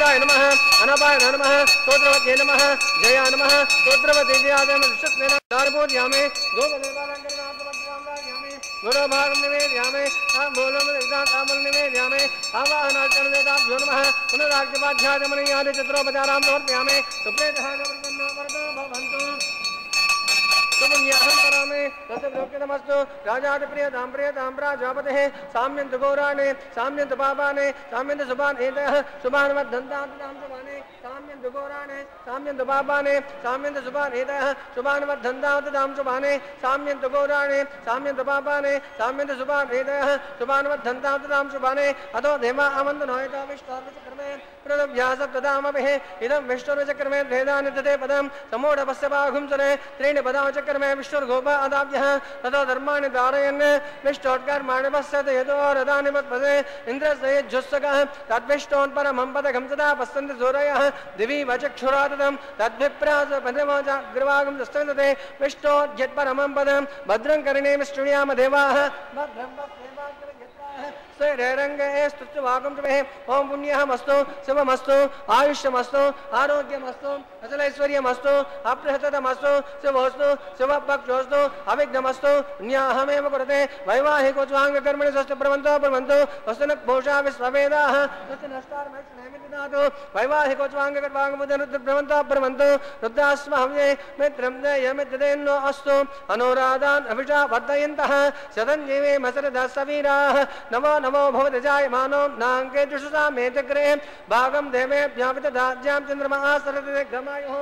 अनाजाय नमः अनापाय नमः स्तोत्रवत्ये नमः जया नमः स्तोत्रवती जयादम विश्वस्तेन दारबोध्यामे गोपदेवालंकरणार्थमध्यामे गुरुभागं निवेदयामे ताम्बूलं दक्षिणाताम्बूलं निवेदयामे आवाहनार्चनं देवताभ्यो नमः पुनराज्यपाध्यायमनीयादि चतुरोपचारां समर्पयामि सुप्रेतः नवरत्नो वरदो भवन्तु सुपुण्याहं करामि तस्य प्रोक्तमस्तु राजादिप्रिय दाम्प्रिय दाम्प्राजापतेः साम्यन्तु गौराणे साम्यन्तु पापाने साम्यन्तु शुभान् एतः शुभान् वर्धन्तां शुभाने साम्यन्तु गौराणे साम्यन्तु पापाने साम्यन्तु शुभान् एतः शुभान् वर्धन्तां शुभाने साम्यन्तु गौराणे साम्यन्तु पापाने साम्यन्तु शुभान् एतः शुभान् वर्धन्तां शुभाने अतो देवा अमन्तनोयता विष्टार्वचक्रमे प्रदव्यासप्तदामभिः इदं विष्णुर्वचक्रमे भेदानि तते पदं समोढपस्य बाहुंसरे त्रीणि पदावचक्रमे विष्णुर्गोपा अदाभ्यः ततो धर्माणि धारयन् विष्णोत्कर्माणि पश्यति यतो रथानि पद्मसे इन्द्रस्य यज्जुस्सकः तद्विष्णोत्परमं पदकं सदा पश्यन्ति सूरयः दिवि वचक्षुराततं तद्विप्रासपदमोजाग्रवागं दस्तते विष्णोद्यत्परमं पदं भद्रं कर्णे विष्णुयाम देवाः भद्रं रंगे स्तुवागम ओं पुण्यमस्तु शुभमस्तु आयुष्यमस्तु आरोग्यमस्तु अचलैश्वर्यमस्तु अप्रहतमस्तु शुभोस्तु शुभपक्षोस्तु अविघ्नमस्तु पुण्याहमेव कुरुते वैवाहिकोच्वाङ्गकर्मणि स्वस्ति प्रवन्तो प्रवन्तु वस्तु न भूषा विश्ववेदाः स्वस्ति नष्टार्मैक्षणैमितिनाथो वैवाहिकोच्वाङ्गकर्माङ्गमुदनुद्रभ्रवन्तो प्रवन्तु रुद्रास्महव्ये मित्रं देयमित्रदेन्नो अस्तु अनुराधान् अभिषा वर्धयन्तः शतञ्जीवे मसरदः सवीराः नमो नमो भवति जायमानो नाङ्के जुषुषा मे चक्रे भागं देवेभ्यः विदधाज्यां चन्द्रमाः सरते गमायुः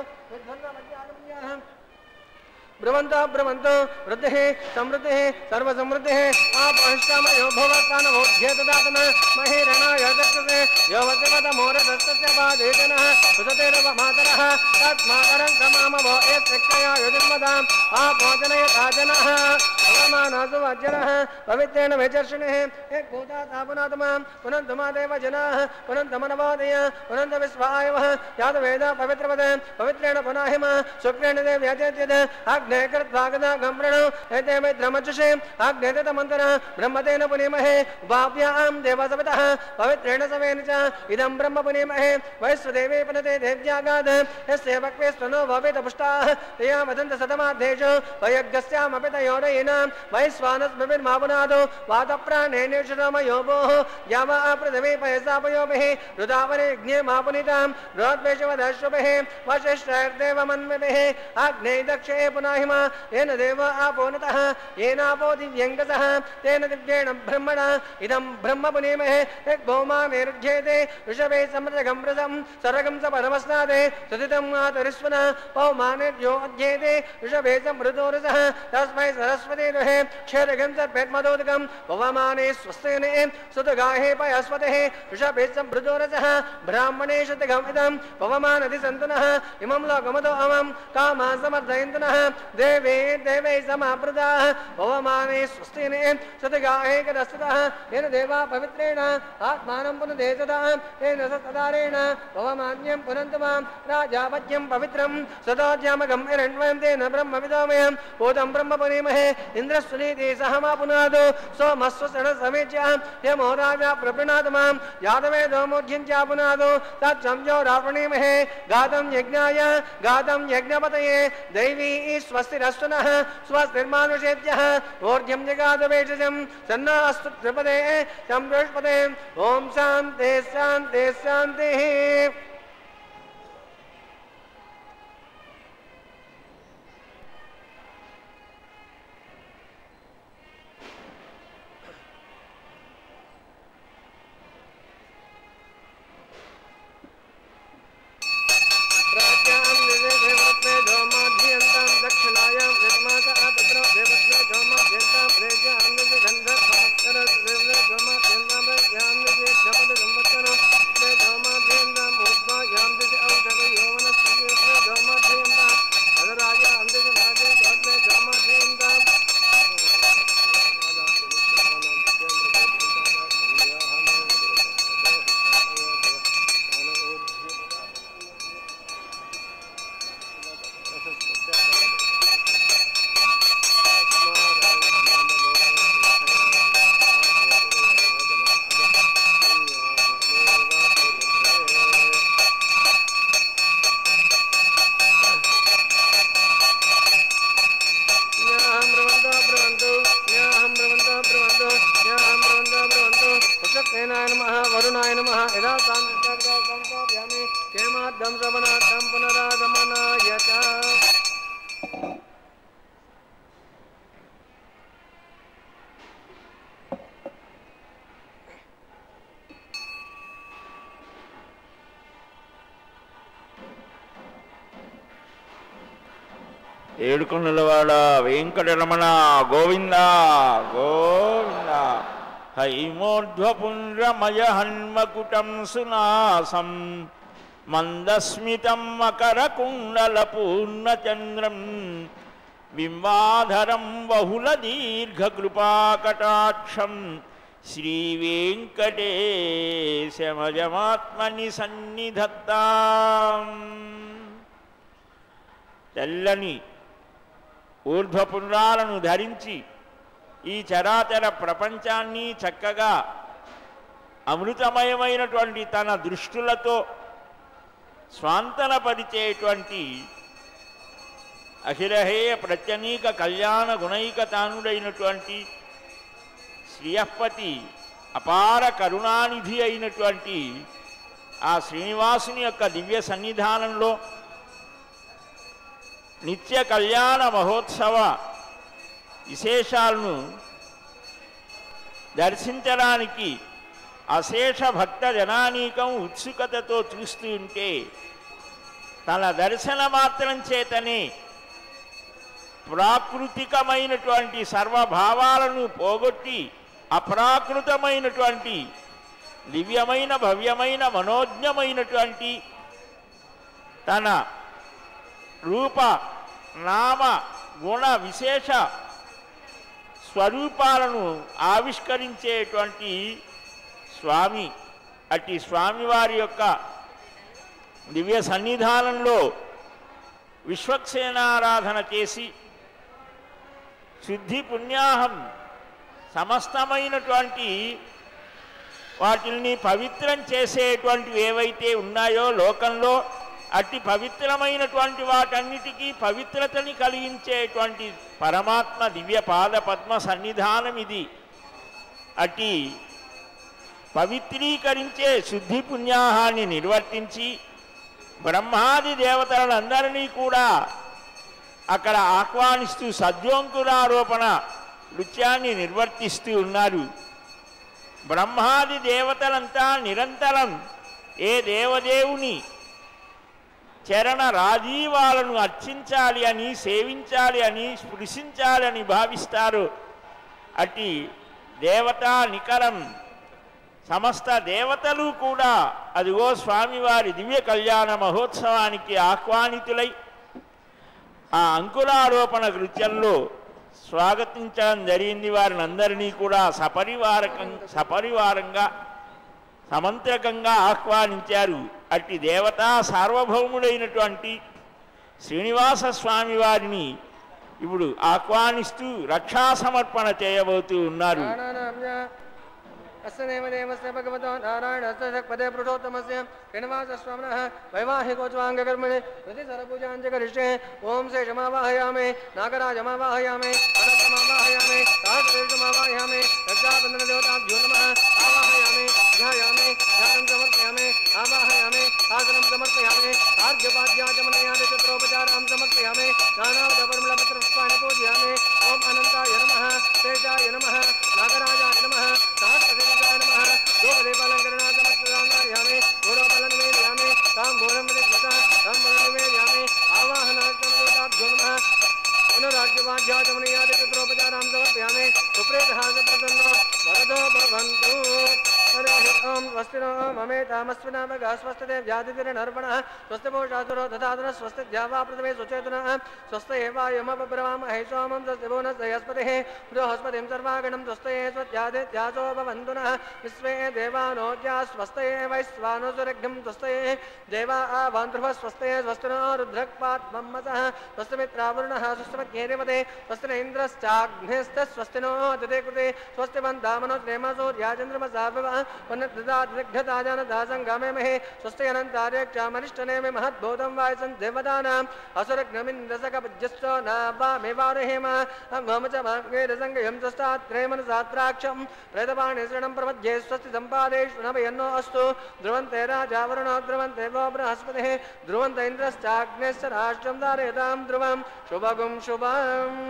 ब्रवन्तो ब्रवन्तो वृद्धिः समृद्धिः सर्वसमृद्धिः आपहिष्टामयो भवत्कानभोध्येतदातन महिरणाय दक्षते यो वसवतमोरदस्तस्य पादेजनः सुततेरव मातरः तत्मातरं कमामभो एतक्षया युजिन्मदाम् आपोजनयता जनः अवमानासु वज्रः पवित्रेण वैचर्षिणः एक भूतातापनात्मां पुनन्तमादेव जनाः पुनन्तमनवोदय पुनन्तविश्वायवः यादवेद पवित्रवद पवित्रेण पुनाहिम शुक्रेण देव्यजयत्यद अग्ने कृत्वागदा गम्रणो एते वै द्रमचुषे अग्नेतमन्तरः ब्रह्मतेन पुनीमहे उपाभ्यां देवसवितः पवित्रेण सवेन च इदं ब्रह्म पुनीमहे वैश्वदेवे पुनते देव्यागाद यस्य वक्वे स्तनो भवेत पुष्टाः तया वदन्त सतमाद्धेषु वयज्ञस्यामपि तयोरयेन वैश्वानस्मभिर्मापुनादो वातप्राणेनेषुतमयोभोः यावा पृथिवी पयसापयोभिः रुदावने यज्ञे मापुनितां बृहद्वेषवदश्वभिः वशिष्ठैर्देवमन्विभिः अग्ने दक्षे पुनाहिमा येन देव आपोनतः येनापो दिव्यङ्गसः तेन दिव्येण ब्रह्मणा इदं ब्रह्म पुनीमहे यद्भौमानेरुध्येते ऋषभे समृतगं वृषं सरगं स परमस्नादे सुदितं मातरिस्वनः पौमानेभ्यो अध्येते ऋषभे समृतोरसः तस्मै सरस्वती दुहे क्षेत्रगं सर्पेत्मदोदकं पवमाने स्वस्तेने सुतगाहे पयस्वतेः ऋषभे समृतोरसः ब्राह्मणे शतगम् इदं पवमानधिसन्तनः इमं लोकमतो अमं कामा समर्थयन्तनः देवे देवै समावृताः पवमाने स्वस्तिने सतगाहे कदस्ततः येन देवा पवित्रेण आत्मानं पुनदेशतः येन सतदारेण पवमान्यं पुनन्तमां राजापत्यं पवित्रं सदाज्यामगं हिरण्मयं तेन ब्रह्मविदोमयं भूतं ब्रह्म पुनीमहे इन्द्रस्वनीति सहमा पुनादो सोमस्वसण समेच्य यमो राजा प्रपिणातमां यादवेदो मोध्यञ्चा पुनादो तत्संयो रावणीमहे गातं यज्ञाय गातं यज्ञपतये दैवी स्वस्तिरस्तुनः स्वस्तिर्मानुषेभ्यः ऊर्ध्यं जगादवेशजं सन्ना अस्तु त्रिपदे तं बृहस्पते ॐ शान्ति शान्ति शान्तिः दक्षिणायां निर्माता तत्र देवस्य जोमध्यन्तां प्रेज्यां गन्धर्वाक्षरस्य देवस्य जोमध्यन्तां प्रेज्यां जपद संवत्सरं ते जोमध्यन्तां ब्रुवन्तु न्याहं ब्रुवन्तो ब्रुवन्तु न्याहं ब्रुवन्तो ब्रुवन्तु वसुक्सेनाय नमः वरुणाय नमः यदा संस्थाप्यामि क्षेमाद्धं श्रवणार्थं पुनरागमनाय च ఏడుకొండలవాడ వెంకటరమణ గోవింద గోవింద హైమోర్ధ్వపుండ్రమయ హన్మకుటం సునాసం మందస్మితం మకరకుండలపూర్ణచంద్రం బింబాధరం బహుళదీర్ఘకృపాకటాక్షం శ్రీవేంకటేశమజమాత్మని సన్నిధత్తాం. తెల్లని ఊర్ధ్వపుండ్రాలను ధరించి ఈ చరాచర ప్రపంచాన్ని చక్కగా అమృతమయమైనటువంటి తన దృష్టులతో స్వాంతనపరిచేటువంటి అఖిలహేయ ప్రత్యనీక కళ్యాణ గుణైక తానుడైనటువంటి శ్రీయపతి అపార కరుణానిధి అయినటువంటి ఆ శ్రీనివాసుని యొక్క దివ్య సన్నిధానంలో నిత్య కళ్యాణ మహోత్సవ విశేషాలను దర్శించడానికి అశేష భక్త జనానీకం ఉత్సుకతతో చూస్తూ ఉంటే తన దర్శన మాత్రం చేతనే ప్రాకృతికమైనటువంటి సర్వభావాలను పోగొట్టి అప్రాకృతమైనటువంటి దివ్యమైన భవ్యమైన మనోజ్ఞమైనటువంటి తన రూప నామ గుణ విశేష స్వరూపాలను ఆవిష్కరించేటువంటి స్వామి. అట్టి స్వామివారి యొక్క దివ్య సన్నిధానంలో విశ్వక్సేనారాధన చేసి శుద్ధి పుణ్యాహం సమస్తమైనటువంటి వాటిని పవిత్రం చేసేటువంటివి ఏవైతే ఉన్నాయో లోకంలో అట్టి పవిత్రమైనటువంటి వాటన్నిటికీ పవిత్రతని కలిగించేటువంటి పరమాత్మ దివ్య పాద పద్మ సన్నిధానం ఇది. అట్టి పవిత్రీకరించే శుద్ధి పుణ్యాహాన్ని నిర్వర్తించి బ్రహ్మాది దేవతలందరినీ కూడా అక్కడ ఆహ్వానిస్తూ సద్యోంకురారోపణ నృత్యాన్ని నిర్వర్తిస్తూ ఉన్నారు. బ్రహ్మాది దేవతలంతా నిరంతరం ఏ దేవదేవుని చరణ రాజీవాలను అర్చించాలి అని, సేవించాలి అని, స్పృశించాలి అని భావిస్తారు. అట్టి దేవతా నికరం సమస్త దేవతలు కూడా అదిగో స్వామివారి దివ్య కళ్యాణ మహోత్సవానికి ఆహ్వానితులై ఆ అంకురారోపణ కృత్యంలో స్వాగతించడం జరిగింది. వారిని అందరినీ కూడా సపరివారంగా సమంత్రకంగా ఆహ్వానించారు. అట్టి దేవతా సార్వభౌముడైనటువంటి శ్రీనివాస స్వామి వారిని ఇప్పుడు ఆహ్వానిస్తూ రక్షా సమర్పణ చేయబోతూ ఉన్నారు. अस्य भगवतो नारायणस्य पदे पुरुषोत्तमस्य श्रीनिवासस्वामिनः वैवाहिकोच्वाङ्गकर्मणि प्रतिसरपूजाञ्च करिष्ये. ओं शेषमावाहयामि, नागराजमावाहयामि, अनन्तमावाहयामि, सहस्रमावाहयामि, रक्षाबन्धनदेवताभ्यो नमः आवाहयामि, ध्यायामि, ध्यानं समर्पयामि, आवाहयामि, आसनं समर्पयामि, आर्घ्यपाद्याचमनयादि चित्रोपचारां समर्पयामि, नानाविधपरिमलपत्रपुष्पाणि पूजयामि. ओं अनन्ताय नमः, शेषाय नमः, नागराजाय नमः, सहस्रदेवाय नमः. गोपदीपालङ्करणार्थमस्तदानायामि, गोरोपलन्मेलयामि, ताम्बूलं विदिग्धः ताम्बूलन्मेलयामि, आवाहनार्थमदेवताभ्यो नमः. पुनराज्यवाद्याचमनयादि चित्रोपचारां समर्पयामि. सुप्रेतः सप्रसन्नो वरदो भवन्तु. हरिः ओं स्वस्ति नो ममेतामस्विनामगा स्वस्तिते व्याधितिर्नर्पणः स्वस्ति पूषासुरो दधातुनः स्वस्ति द्यावा प्रथमे सुचेतनः स्वस्त एवायमपब्रवामहे सोमं स्वस्ति भुवनस्य यस्पतिः बृहस्पतिं सर्वागणं स्वस्तये स्वस्त्यादित्यासो भवन्तु नः विश्वे देवानोद्या स्वस्तये वैश्वानो सुरघ्यं स्वस्तये देवा आवान्ध्रुवः स्वस्तये स्वस्ति नो रुद्रक्पात्मम्मसः स्वस्ति मित्रावरुणः स्वस्तिमध्येरिवते स्वस्ति न इन्द्रश्चाग्निस्तः स्वस्ति नो दते कृते स्वस्ति वन्दामनो प्रेम सूर्याचन्द्रमसा विवः पुनर्ददाग्धताजनदासङ्गमेमहे स्वस्ति अनन्तार्यक्षामनिष्ठनेमि महद्भूतं वायसं देवतानाम् असुरग्नमिन्द्रसकपज्यस्तो न वामेवारहेम मम च मार्गेरसङ्गयं स्वस्तात्रे मनसात्राक्षं प्रेतपाणिशरणं प्रपद्ये स्वस्ति सम्पादेषु नभयन्नो अस्तु ध्रुवन्ते राजा वरुणो ध्रुवन्ते वो बृहस्पतिः ध्रुवन्त इन्द्रश्चाग्नेश्च राष्ट्रं धारयतां ध्रुवं शुभगुं शुभम्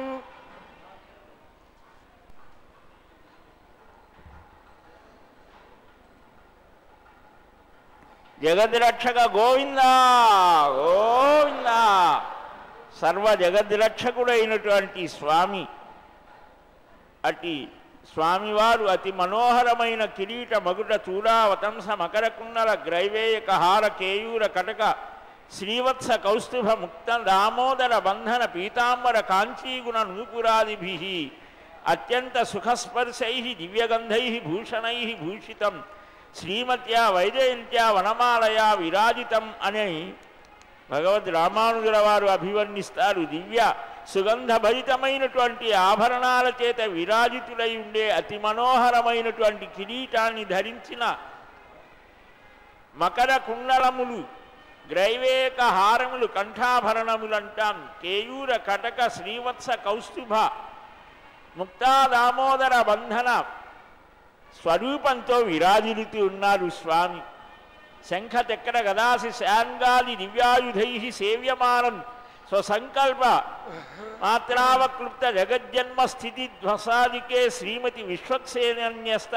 జగద్రక్షక గోవింద గోవింద. సర్వ జగద్రక్షకుడైనటువంటి స్వామి అట్టి స్వామివారు అతి మనోహరమైన కిరీట మగుట చూడా వతంస మకర కుండల గ్రైవేయక హార కేయూర కటక శ్రీవత్స కౌస్తుభ ముక్త దామోదర బంధన పీతాంబర కాంచీగుణ నూపురాదిభి అత్యంత సుఖస్పర్శై దివ్యగంధై భూషణై భూషితం శ్రీమత్యా వైజయంత్యా వనమాలయా విరాజితం అని భగవద్ రామానుజుల వారు అభివర్ణిస్తారు. దివ్య సుగంధభరితమైనటువంటి ఆభరణాల చేత విరాజితులై ఉండే అతి మనోహరమైనటువంటి కిరీటాన్ని ధరించిన మకర కుండలములు గ్రైవేక హారములు కంఠాభరణములు అంటాం. కేయూర కటక శ్రీవత్స కౌస్తుభ ముక్తా దామోదర బంధన స్వరూపంతో విరాజిల్లుతూ ఉన్నారు స్వామి. శంఖ చక్ర గదాసి శాంగాది దివ్యాయుధై సేవ్యమానం స్వసంకల్ప మాత్రావక్లుప్త జగజ్జన్మ స్థితి ధ్వసాదికే శ్రీమతి విశ్వక్సేనన్యస్త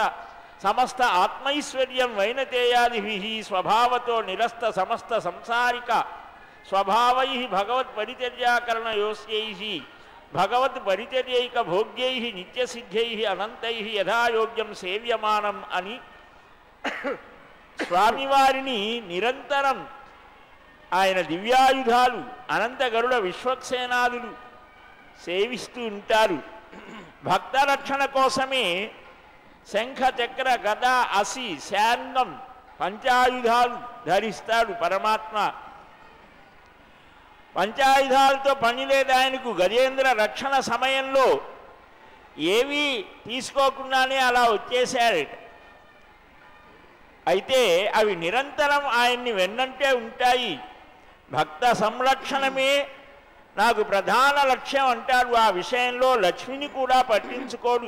సమస్త ఆత్మైశ్వర్యం వైనతేయాదిభిః స్వభావతో నిరస్త సమస్త సంసారిక స్వభావై భగవత్పరిచర్యాకరణయోస్యైః భగవత్ పరిచర్యైక భోగ్యై నిత్యసిద్ధై అనంతై యథాయోగ్యం సేవ్యమానం అని స్వామివారిని నిరంతరం ఆయన దివ్యాయుధాలు అనంత గరుడ విశ్వక్సేనాదులు సేవిస్తూ ఉంటారు. భక్త రక్షణ కోసమే శంఖ చక్ర గద అసి శాంగం పంచాయుధాలు ధరిస్తాడు పరమాత్మ. పంచాయుధాలతో పని లేదు ఆయనకు. గజేంద్ర రక్షణ సమయంలో ఏవీ తీసుకోకుండానే అలా వచ్చేశారట. అయితే అవి నిరంతరం ఆయన్ని వెన్నంటే ఉంటాయి. భక్త సంరక్షణమే నాకు ప్రధాన లక్ష్యం అంటాడు. ఆ విషయంలో లక్ష్మిని కూడా పట్టించుకోడు,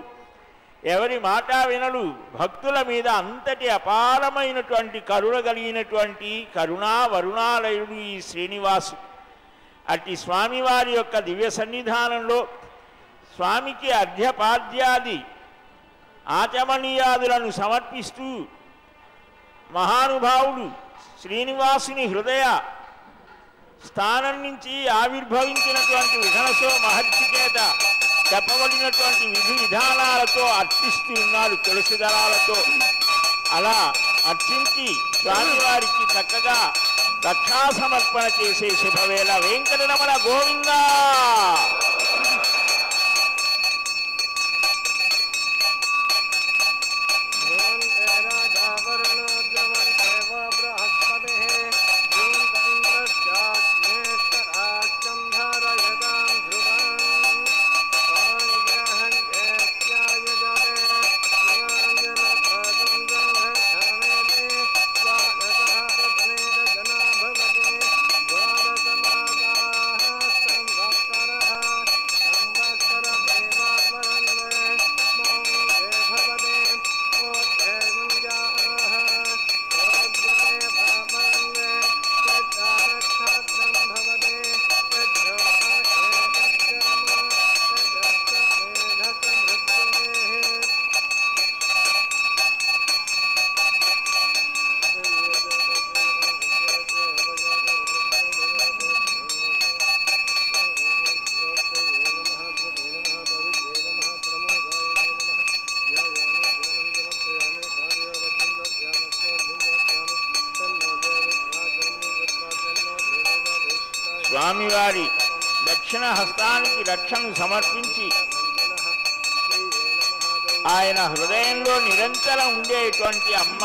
ఎవరి మాట వినడు. భక్తుల మీద అంతటి అపారమైనటువంటి కరుణ కలిగినటువంటి కరుణా వరుణాలయుడు ఈ శ్రీనివాసు. అట్టి స్వామివారి యొక్క దివ్య సన్నిధానంలో స్వామికి అర్ఘ్యపాద్యాది ఆచమనీయాదులను సమర్పిస్తూ మహానుభావుడు శ్రీనివాసుని హృదయ స్థానం నుంచి ఆవిర్భవించినటువంటి విఘనసో మహర్షి చేత చెప్పబడినటువంటి విధి విధానాలతో అర్చిస్తూ ఉన్నారు తులసి దళాలతో. అలా అర్చించి స్వామివారికి చక్కగా రక్షా సమర్పణ చేసే శుభవేళ. వెంకటరమణ గోవింద. స్వామివారి దక్షిణ హస్తానికి రక్షను సమర్పించి ఆయన హృదయంలో నిరంతరం ఉండేటువంటి అమ్మ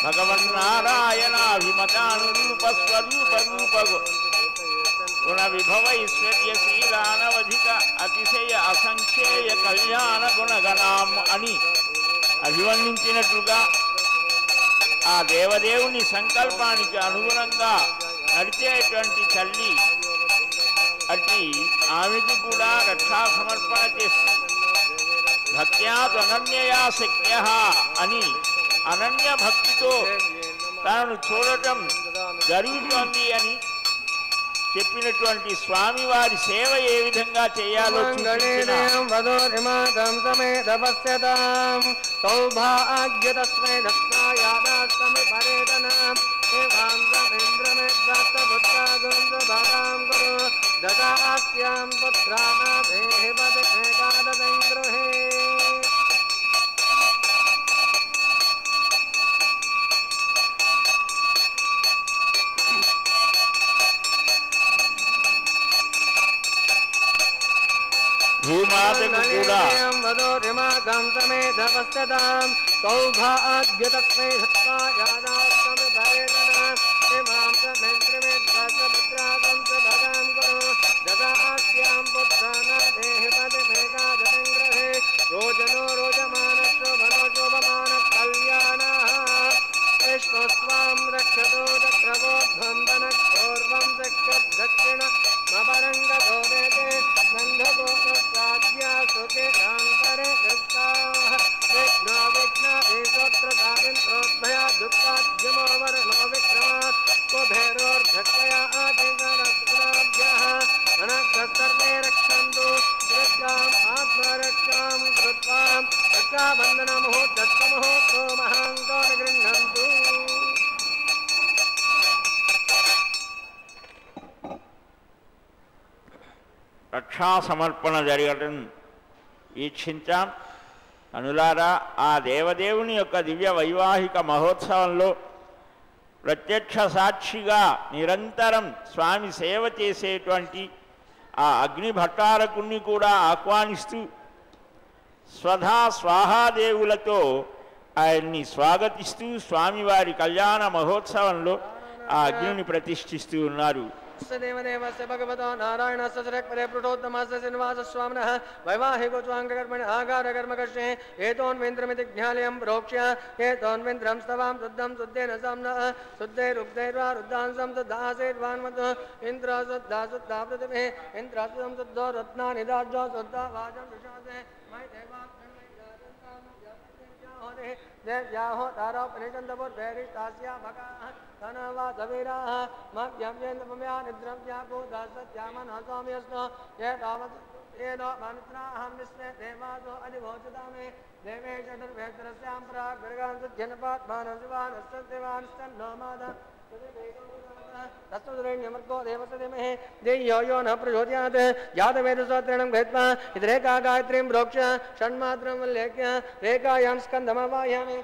భగవన్నారాయణ అభిమతానురూప స్వరూప రూప గుణ విభవైశ్వర్యశీలానవధిక అతిశయ అసంఖ్యేయ కళ్యాణ గుణగణాం అని అభివర్ణించినట్లుగా ఆ దేవదేవుని సంకల్పానికి అనుగుణంగా నడిచేటువంటి తల్లి అట్టి ఆమెకు కూడా రక్షా సమర్పణ చేస్తుంది. భక్త్యా అనన్యయా శక్య అని అనన్య భక్తితో తనను చూడటం జరుగుతోంది అని చెప్పినటువంటి స్వామివారి సేవ ఏ విధంగా చేయాలో భూమాతకు కూడా रोजनो रोजमान शोभनो शोभमान कल्याण विष्णु स्वाम रक्षतो चक्रवोध्वं वनक्षोर्वं दक्षिण मपरङ्गतो वेदे गन्धगोपसाद्या सुखे शान्तरे दत्ताः विघ्नो विघ्नेशोत्रसाविन्त्रोद्भया दुःखाद्यमो वर्णो विक्रमात् कुबेरोर्धक्वया आदिगणकुलाभ्यः मनःसर्वे रक्षन्तु रक्षाम् आत्मरक्षां कृत्वा रक्षाबन्धनमुहूर्तमुहूर्तो महान्तो निगृह्णन्तु। రక్షా సమర్పణ జరగటం వీక్షించాం. అనులారా ఆ దేవదేవుని యొక్క దివ్య వైవాహిక మహోత్సవంలో ప్రత్యక్ష సాక్షిగా నిరంతరం స్వామి సేవ చేసేటువంటి ఆ అగ్ని భట్టారకుణ్ణి కూడా ఆహ్వానిస్తూ స్వధా స్వాహాదేవులతో ఆయన్ని స్వాగతిస్తూ స్వామివారి కళ్యాణ మహోత్సవంలో ఆ అగ్నిని ప్రతిష్ఠిస్తూ ఉన్నారు. देवदेवस्य भगवतो नारायणस्य सुरेक्परे प्लुटोत्तमस्य श्रीनिवासस्वामिनः वैवाहिको स्वाङ्गकर्मणि आगारकर्मकर्षे एतोन्वेन्द्रमिति ज्ञालयं प्रोक्ष्य एतोन्वेन्द्रं स्तवां शुद्धं शुद्धेन साम्नः शुद्धैरुक्तैर्वा रुद्धांसं शुद्धासेर्वान्मतो इन्द्र शुद्धा शुद्धा पृथिवे इन्द्रशुद्धं शुद्धो रत्नानि दार्जो शुद्धा वाचं विशासे मयि देव्याहो तारोपनिषन्दपुर्भैरिष्टास्या भगाः धनवासवीराः मह्यम्येन्द्रमया निद्रव्याभूदासत्यामनः स्वाम्यस्नो ये तावत् येनो मन्त्राहं विश्वे देवासो अधिभोजतामे देवे चतुर्वेत्रस्यां प्राग्रगान् सुध्यनपात्मानं शिवानस्तदेवानस्तन्नो मादा तत्सुरेण्यमर्को देवसदेमहे देयो यो न प्रचोदयात् जातवेदस्तोत्रणं कृत्वा इतरेका गायत्रीं प्रोक्ष्य षण्मात्रं वल्लेख्य रेखायां स्कन्दमवाहयामि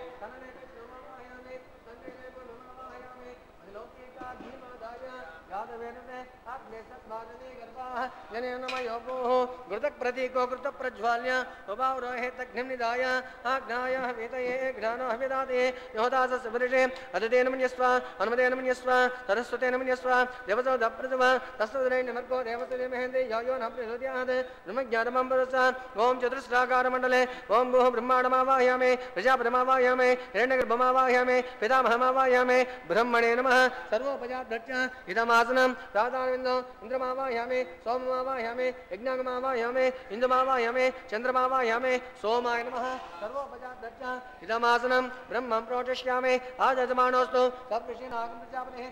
घृतप्रतीको घृतप्रज्वाल्य उपावरोहेतग्निं निधाय आज्ञाय हवितये घ्रानो हविदाते योदासस्य पुरुषे अदतेन मन्यस्व हनुमतेन मन्यस्व सरस्वतेन मन्यस्व देवसो दप्रथम तस्सुरेण्यमर्को देवसदे महेन्द्रे यो न प्रचोदयात् ब्रह्मज्ञानमं परसा ओं चतुस्राकारमण्डले ओं भूः ब्रह्माण्डमावाहयामि प्रजापतिमावाहयामि हिरण्यगर्भमावाहयामि पितामहमावाहयामि ब्रह्मणे नमः सर्वोपजातश्च इदमासनं प्रादानविन्दो इन्द्रमावाहयामि सोममावाहयामि यज्ञागमावाहयामि इन्दुमावाहयामि चन्द्रमावाहयामि सोमाय नमः सर्वोपजातश्च इदमासनं ब्रह्मं प्रोचष्यामि आजयजमानोऽस्तु सप्तऋषीनागं प्रजापतिः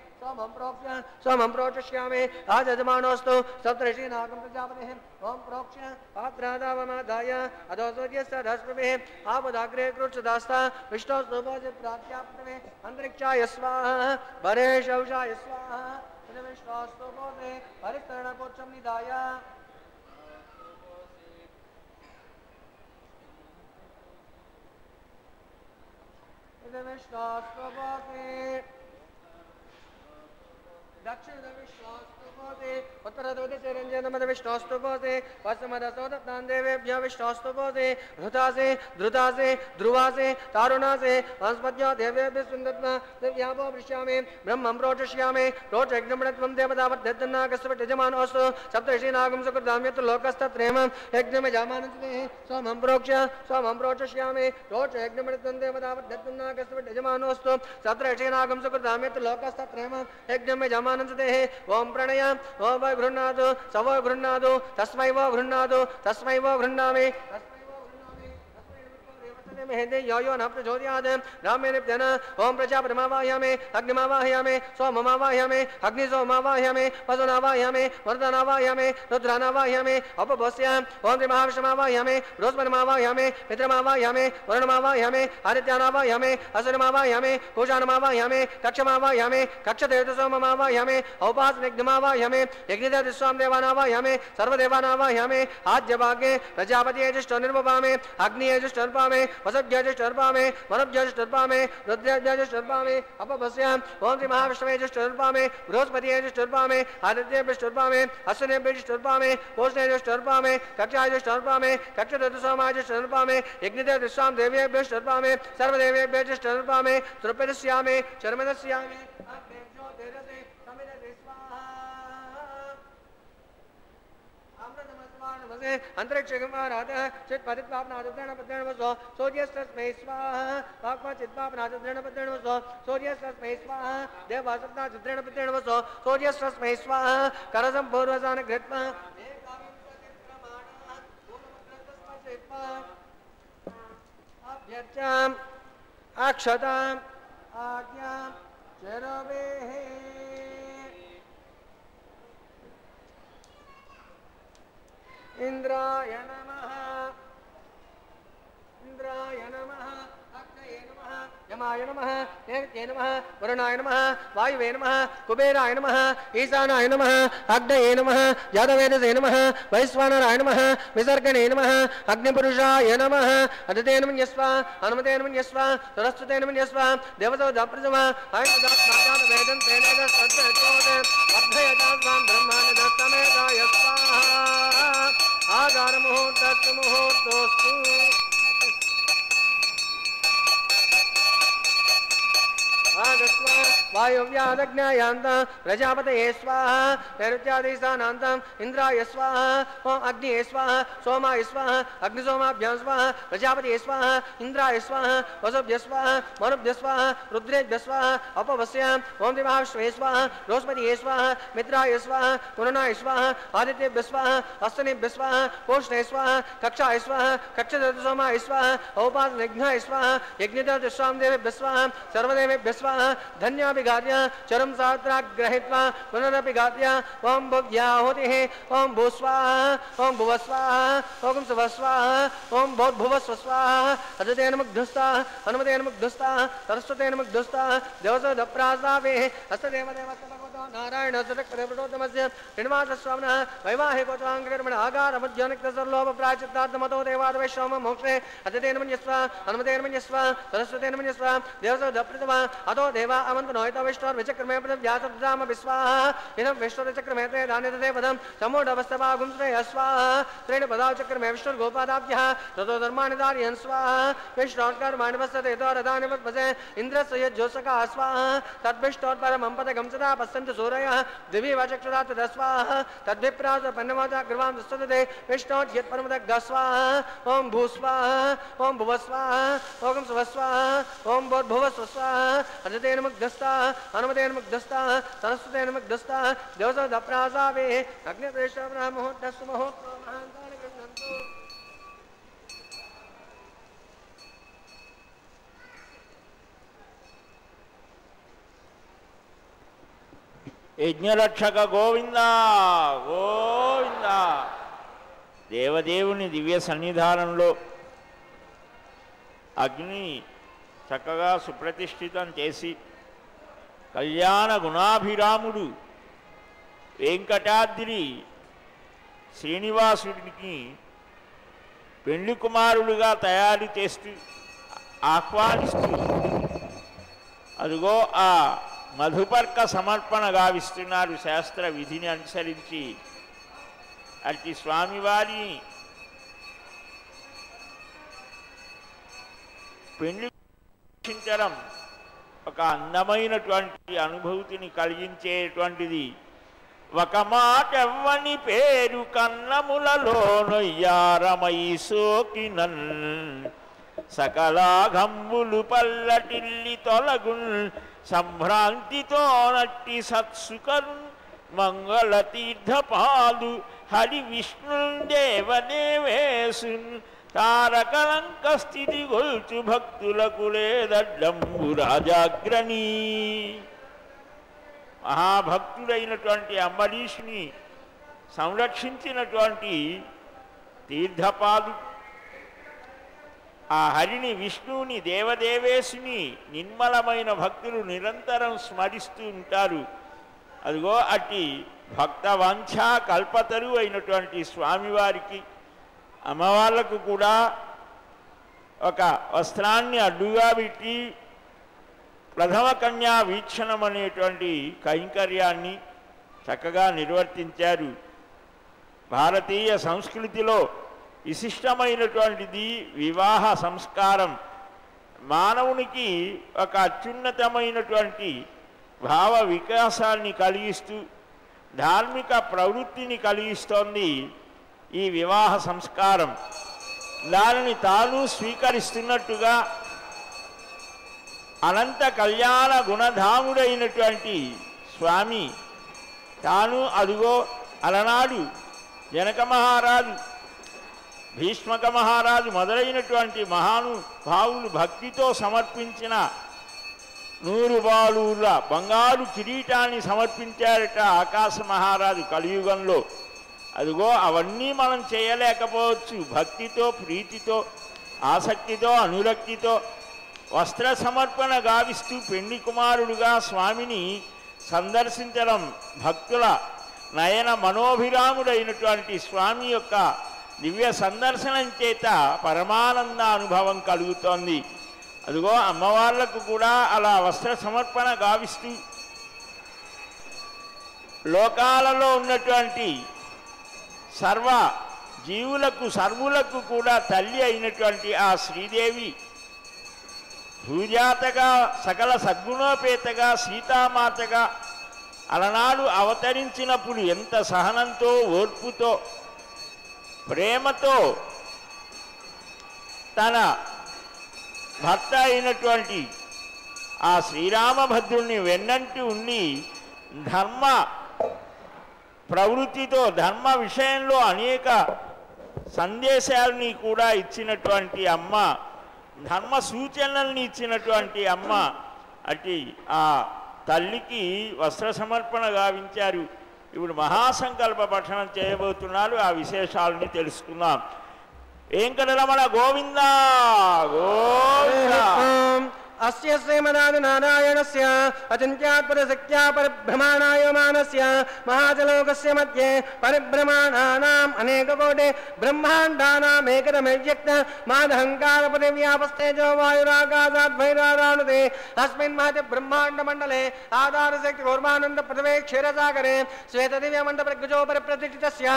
सोमं प्रोचष्यामि आजयजमानोऽस्तु सप्तऋषीनागं प्रजापतिः ओं प्रोक्ष्य पात्रादावमादाय अधो सूर्यस्य रश्मिभिः आपदाग्रे कृच्छदास्ता विष्णोस्तुभोज प्राप्याप्तमे अन्तरिक्षाय स्वाहा परेशौषाय स्वाहा विष्णोस्तुभोजे हरितरणपोच्छं निधाय विष्णोस्तुभोजे दक्षिण विष्णोस्तु भोते उत्तरदोति चिरंजन विष्णोस्तु भोते पश्चिमदसोदत्तान देवेभ्यः विष्णोस्तु भोते धृतासे धृतासे ध्रुवासे तारुणासे हंसपद्यो देवेभ्यः सुन्दत्वा दिव्याभो वृष्यामि ब्रह्मं प्रोचष्यामि प्रोचयज्ञमणत्वं देवतावद्यजमानोऽस्तु सप्तर्षीनागं सुकृताम्यतु लोकस्तत्रेम यज्ञमजामानस्ते सोमं प्रोचष्यामि प्रोचयज्ञमणत्वं देवतावद्यजमानोऽस्तु सप्तर्षीनागं सुकृताम्यतु लोकस्तत्रेम यज्ञमजामानस्ते ओम प्रणय ओम वै गृह्णातु स वै गृह्णातु तस्मै वो गृह्णातु तस्मै वो गृह्णामि यो यो न प्रचोदयात् रामेण ओम प्रजापतिमावाहयामि अग्निमावाहयामि सोममावाहयामि अग्निसोममावाहयामि वसुनावाहयामि मरुदनावाहयामि रुद्रानावाहयामि अपभस्याम् ओम त्रिमहाविष्णुमावाहयामि बृहस्पतिमावाहयामि मित्रमावाहयामि वरुणमावाहयामि आदित्यानावाहयामि असुरमावाहयामि कुशानमावाहयामि कक्षमावाहयामि कक्षदेवतसोममावाहयामि औपासनिग्धमावाहयामि यज्ञदेवस्वाम देवानावाहयामि सर्वदेवानावाहयामि आद्यभागे प्रजापतिये जुष्टो निर्वपामि अग्निये जुष्टो निर्वपामि वसुभ्यजुष्टर्पामे मनुभ्यजुष्टर्पामे रुद्रभ्यजुष्टर्पामे अपभस्याम् ओम श्री महाविष्णवे जुष्टर्पामे बृहस्पतिये जुष्टर्पामे आदित्येभ्यजुष्टर्पामे अश्विनेभ्यजुष्टर्पामे पोषणेभ्यजुष्टर्पामे कक्षायुष्टर्पामे कक्षदत्तसोमायुष्टर्पामे यज्ञदेवस्वाम देवेभ्यजुष्टर्पामे सर्वदेवेभ्यजुष्टर्पामे तृप्यदस्यामि चर्मदस्यामि अंतरिक्षमाराधः चित्पदित्वापनादृणपद्रणवसो सूर्यस्तस्मै स्वाहा वाक्माचित्वापनादृणपद्रणवसो सूर्यस्तस्मै स्वाहा देवासप्तादृणपद्रणवसो सूर्यस्तस्मै स्वाहा करसम्पूर्वसान घृत्वा अभ्यर्चाम् अक्षताम् आज्ञां चरवेः इंद्राय नमः अग्नये नमः यमाय नमः नैऋत्ये नमः वरुणाय नमः वायुवे नमः कुबेराय नमः ईशानाय नमः अग्नये नमः जातवेदसे नमः वैश्वानराय नमः विसर्गणे नमः अग्निपुरुषाय नमः अदितेन मन्यस्वा हनुमतेन मन्यस्वा सरस्वतेन मन्यस्वा देवतो दप्रजमा आयुर्दात्माजात वेदं तेन सत्तोद अभयदात्मां ब्रह्मानदस्तमेदाय स्वाहा आगार मुहूर्तस्तु मुहूर्तोस्तु आगस्वा वायुव्यादग्नायान्त प्रजापतये स्वाहा नैऋत्यादिशानान्तं इन्द्राय स्वाहा ओम अग्निये स्वाहा सोमाय स्वाहा अग्निसोमाभ्यां स्वाहा प्रजापतये स्वाहा इंद्राय स्वाहा वसुभ्यः स्वाहा मनुभ्यः स्वाहा रुद्रेभ्यः स्वाहा अपवस्याम् ओम त्रिमहाविष्णवे स्वाहा बृहस्पतये स्वाहा मित्राय स्वाहा वरुणाय स्वाहा आदित्येभ्यः स्वाहा अश्विनेभ्यः स्वाहा पोषणे स्वाहा कक्षाय स्वाहा कक्षदत्तसोमाय स्वाहा औपासनिघ्नाय स्वाहा यज्ञदेवस्वाम देवेभ्यः स्वाहा सर्वदेवेभ्यः स्वाहा धन्याभिघात्य चरम सात्रा गृहीत्वा पुनरभिघात्य ओम भुव्याहुतिः ओम भूस्वाहा ओम भुवस्वाहा ओम सुवस्वाहा ओम भूर्भुवस्व स्वाहा अजतेन मुग्धस्ता हनुमतेन मुग्धस्ता सरस्वतेन मुग्धस्ता देवसदप्रासावे हस्तदेवदेवस्तभगवतो नारायण सदक्प्रभृतोत्तमस्य ऋण्वासस्वामिनः वैवाहिकोत्वाङ्गकर्मण आगारमध्यानिक्तसर्लोपप्रायचित्तार्थमतो देवादवैश्वम मोक्षे अजतेन मन्यस्वा हनुमतेन मन्यस्वा सरस्वतेन मन्यस्वा देवसदप्रितमा अतो देवा अमन्तनोहितो विष्णोर् विचक्रमे व्यासब्धाम विस्वाहा इदं विष्णुर्चक्रमे ते दानिदते पदं समूढवस्तभागुं श्रेयस्वाहा त्रीणि पदाव चक्रमे विष्णुर्गोपादाभ्यः ततो धर्माणि धारयन् स्वाहा विष्णोर्कर्माणि वसते तो रथानि वत्पसे इन्द्रस्य यज्जोषका स्वाहा तद्विष्णोर्परमं पदगं सदा पश्यन्तु सूरयः दिवि वचक्षुरा तदस्वाहा तद्विप्रास पन्नमोदा ग्रवां दुस्तते विष्णोर्यत्परमदग् स्वाहा ओम भूस्वाहा ओम भुवस्वाहा ओम सुवस्वाहा ओम भूर्भुवस्व स्वाहा अजतेन मुग्धस्ता हनुमतेन मुग्धस्ता सरस्वतेन मुग्धस्ता देवसदप्रासावे अग्निप्रेष्ठा मुहूर्तस्तु मुहूर्तो महान्तानि गृह्णन्तु యజ్ఞరక్షక గోవింద గోవింద. దేవదేవుని దివ్య సన్నిధానంలో అగ్ని చక్కగా సుప్రతిష్ఠితం చేసి కళ్యాణ గుణాభిరాముడు వెంకటాద్రి శ్రీనివాసుడికి పెళ్లి కుమారుడుగా తయారు చేస్తూ ఆహ్వానిస్తూ అదిగో ఆ మధుపర్క సమర్పణ గావిస్తున్నారు శాస్త్ర విధిని అనుసరించి. అట్టి స్వామివారి పెళ్లి వీక్షించడం ఒక అందమైనటువంటి అనుభూతిని కలిగించేటువంటిది. ఒక మాటెవ్వని పేరు కన్నములలో నొయ్యారమై సోకినన్ సకలాఘంబులు పల్లటిల్లి తొలగున్ సంభ్రాంతితో నట్టి సత్సుకరు మంగళ తీర్థపాలు హరి విష్ణున్ దేవదేవేశున్ తారకలంక స్థితి గొల్చు భక్తులకు లేదడ్డంబు రాజాగ్రణి. మహాభక్తుడైనటువంటి అంబరీషుని సంరక్షించినటువంటి తీర్థపాదు ఆ హరిని విష్ణువుని దేవదేవేశుని నిర్మలమైన భక్తులు నిరంతరం స్మరిస్తూ ఉంటారు. అదిగో అట్టి భక్తవాంఛా కల్పతరు అయినటువంటి స్వామివారికి అమ్మవార్లకు కూడా ఒక వస్త్రాన్ని అడ్డుగా పెట్టి ప్రథమ కన్యా వీక్షణం అనేటువంటి కైంకర్యాన్ని చక్కగా నిర్వర్తించారు. భారతీయ సంస్కృతిలో విశిష్టమైనటువంటిది వివాహ సంస్కారం. మానవునికి ఒక అత్యున్నతమైనటువంటి భావ వికాసాన్ని కలిగిస్తూ ధార్మిక ప్రవృత్తిని కలిగిస్తోంది ఈ వివాహ సంస్కారం. దానిని తాను స్వీకరిస్తున్నట్టుగా అనంత కళ్యాణ గుణధాముడైనటువంటి స్వామి తాను అదిగో అలనాడు జనక మహారాజు, భీష్మక మహారాజు మొదలైనటువంటి మహానుభావులు భక్తితో సమర్పించిన 100 బాలుల బంగారు కిరీటాన్ని సమర్పించారట ఆకాశ మహారాజు కలియుగంలో. అదిగో అవన్నీ మనం చేయలేకపోవచ్చు. భక్తితో, ప్రీతితో, ఆసక్తితో, అనురక్తితో వస్త్ర సమర్పణ గావిస్తూ పెండి కుమారుడుగా స్వామిని సందర్శించడం భక్తుల నయన మనోభిరాముడైనటువంటి స్వామి యొక్క దివ్య సందర్శనం చేత పరమానంద అనుభవం కలుగుతోంది. అదిగో అమ్మవార్లకు కూడా అలా వస్త్ర సమర్పణ గావిస్తూ లోకాలలో ఉన్నటువంటి సర్వ జీవులకు సర్వులకు కూడా తల్లి అయినటువంటి ఆ శ్రీదేవి భూజాతగా సకల సద్గుణోపేతగా సీతామాతగా అలనాడు అవతరించినప్పుడు ఎంత సహనంతో, ఓర్పుతో, ప్రేమతో తన భర్త అయినటువంటి ఆ శ్రీరామభద్రుణ్ణి వెన్నంటి ఉండి ధర్మ ప్రవృత్తితో ధర్మ విషయంలో అనేక సందేశాలని కూడా ఇచ్చినటువంటి అమ్మ, ధర్మ సూచనల్ని ఇచ్చినటువంటి అమ్మ. అటు ఆ తల్లికి వస్త్ర సమర్పణ గావించారు. ఇప్పుడు మహాసంకల్ప పఠనం చేయబోతున్నారు. ఆ విశేషాలని తెలుసుకుందాం. వెంకటరమణ గోవింద గోవింద. अस्य श्रीमदादि नारायणस्य अचिन्त्यात्परशक्त्या परिभ्रमाणायमानस्य महाजलोकस्य मध्ये परिभ्रमाणानाम् अनेककोटि ब्रह्माण्डानामेकदमव्यक्त मादहङ्कारपरिव्यापस्तेजो वायुराकाशाद्भैरारानुते अस्मिन् महति ब्रह्माण्डमण्डले आधारशक्तिगौर्वानन्दपृथिवे क्षीरसागरे श्वेतदिव्यमण्डपरिग्रजोपरि प्रतिष्ठितस्य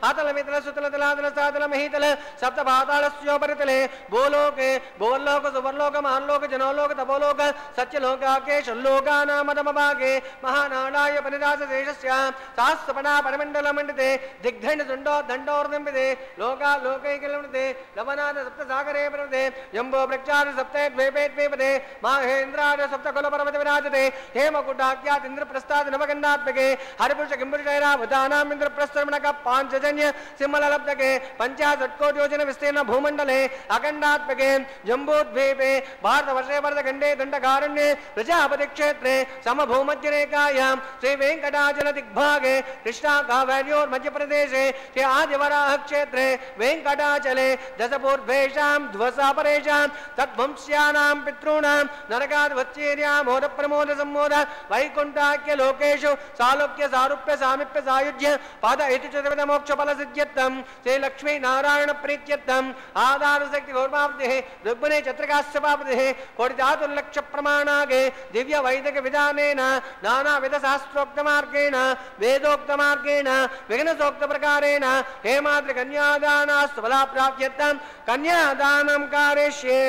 अतलमितलसुतलतलातलसातलमहीतल सप्तपातालस्योपरितले भूलोके भुवर्लोक सुवर्लोक महालोक जनोलोक तपोलोक सत्यलोकाकेशल्लोकानामदमभागे महानाडाय परिदासदेशस्य सहस्रपणा परिमण्डलमण्डिते दिग्दण्डदण्डो दण्डोर्दम्बिते लोकालोकैकलमण्डिते लवनाद सप्तसागरे पर्वते जम्बो वृक्षादि सप्तद्वैपेद्वैपदे माहेन्द्राद सप्तकुलपर्वते विराजते हेमकुटाख्यात् इन्द्रप्रस्थात् नवगन्धात्मके हरिपुरुष किम्पुरुषैरावधानाम् इन्द्रप्रस्थर्मणक पाञ्चजन्य सिंहललब्धके पञ्चाशत्कोटियोजन विस्तीर्ण भूमण्डले अखण्डात्मके जम्बूद्वीपे भारतवर्षे खंडे दंडकारण्ये प्रजापति क्षेत्रे समभूमध्यरेखायां श्री वेंकटाचल दिग्भागे कृष्णा कावेर्योर मध्य प्रदेशे श्री आदिवराह क्षेत्रे वेंकटाचले दशपूर्वेषां ध्वसापरेषां तद्वंश्यानां पितॄणां नरकाद्वच्चेर्यां मोद प्रमोद सम्मोद वैकुंठाख्य लोकेषु सालोक्य सारूप्य सामीप्य सायुज्य पाद इति चतुर्विध मोक्ष फल सिद्ध्यर्थं श्री लक्ष्मी नारायण प्रीत्यर्थं आधार शक्ति गौरवाब्धिः ऋग्मणे चत्रकास्य पापतिः कोटिदा चातुर्लक्ष प्रमाणागे दिव्य वैदिक विधानेन नानाविध शास्त्रोक्त मार्गेण वेदोक्त मार्गेण विघ्नसोक्त प्रकारेण हेमाद्रि कन्यादानास्तु फला प्राप्त्यर्थं कन्यादानं कारयिष्ये।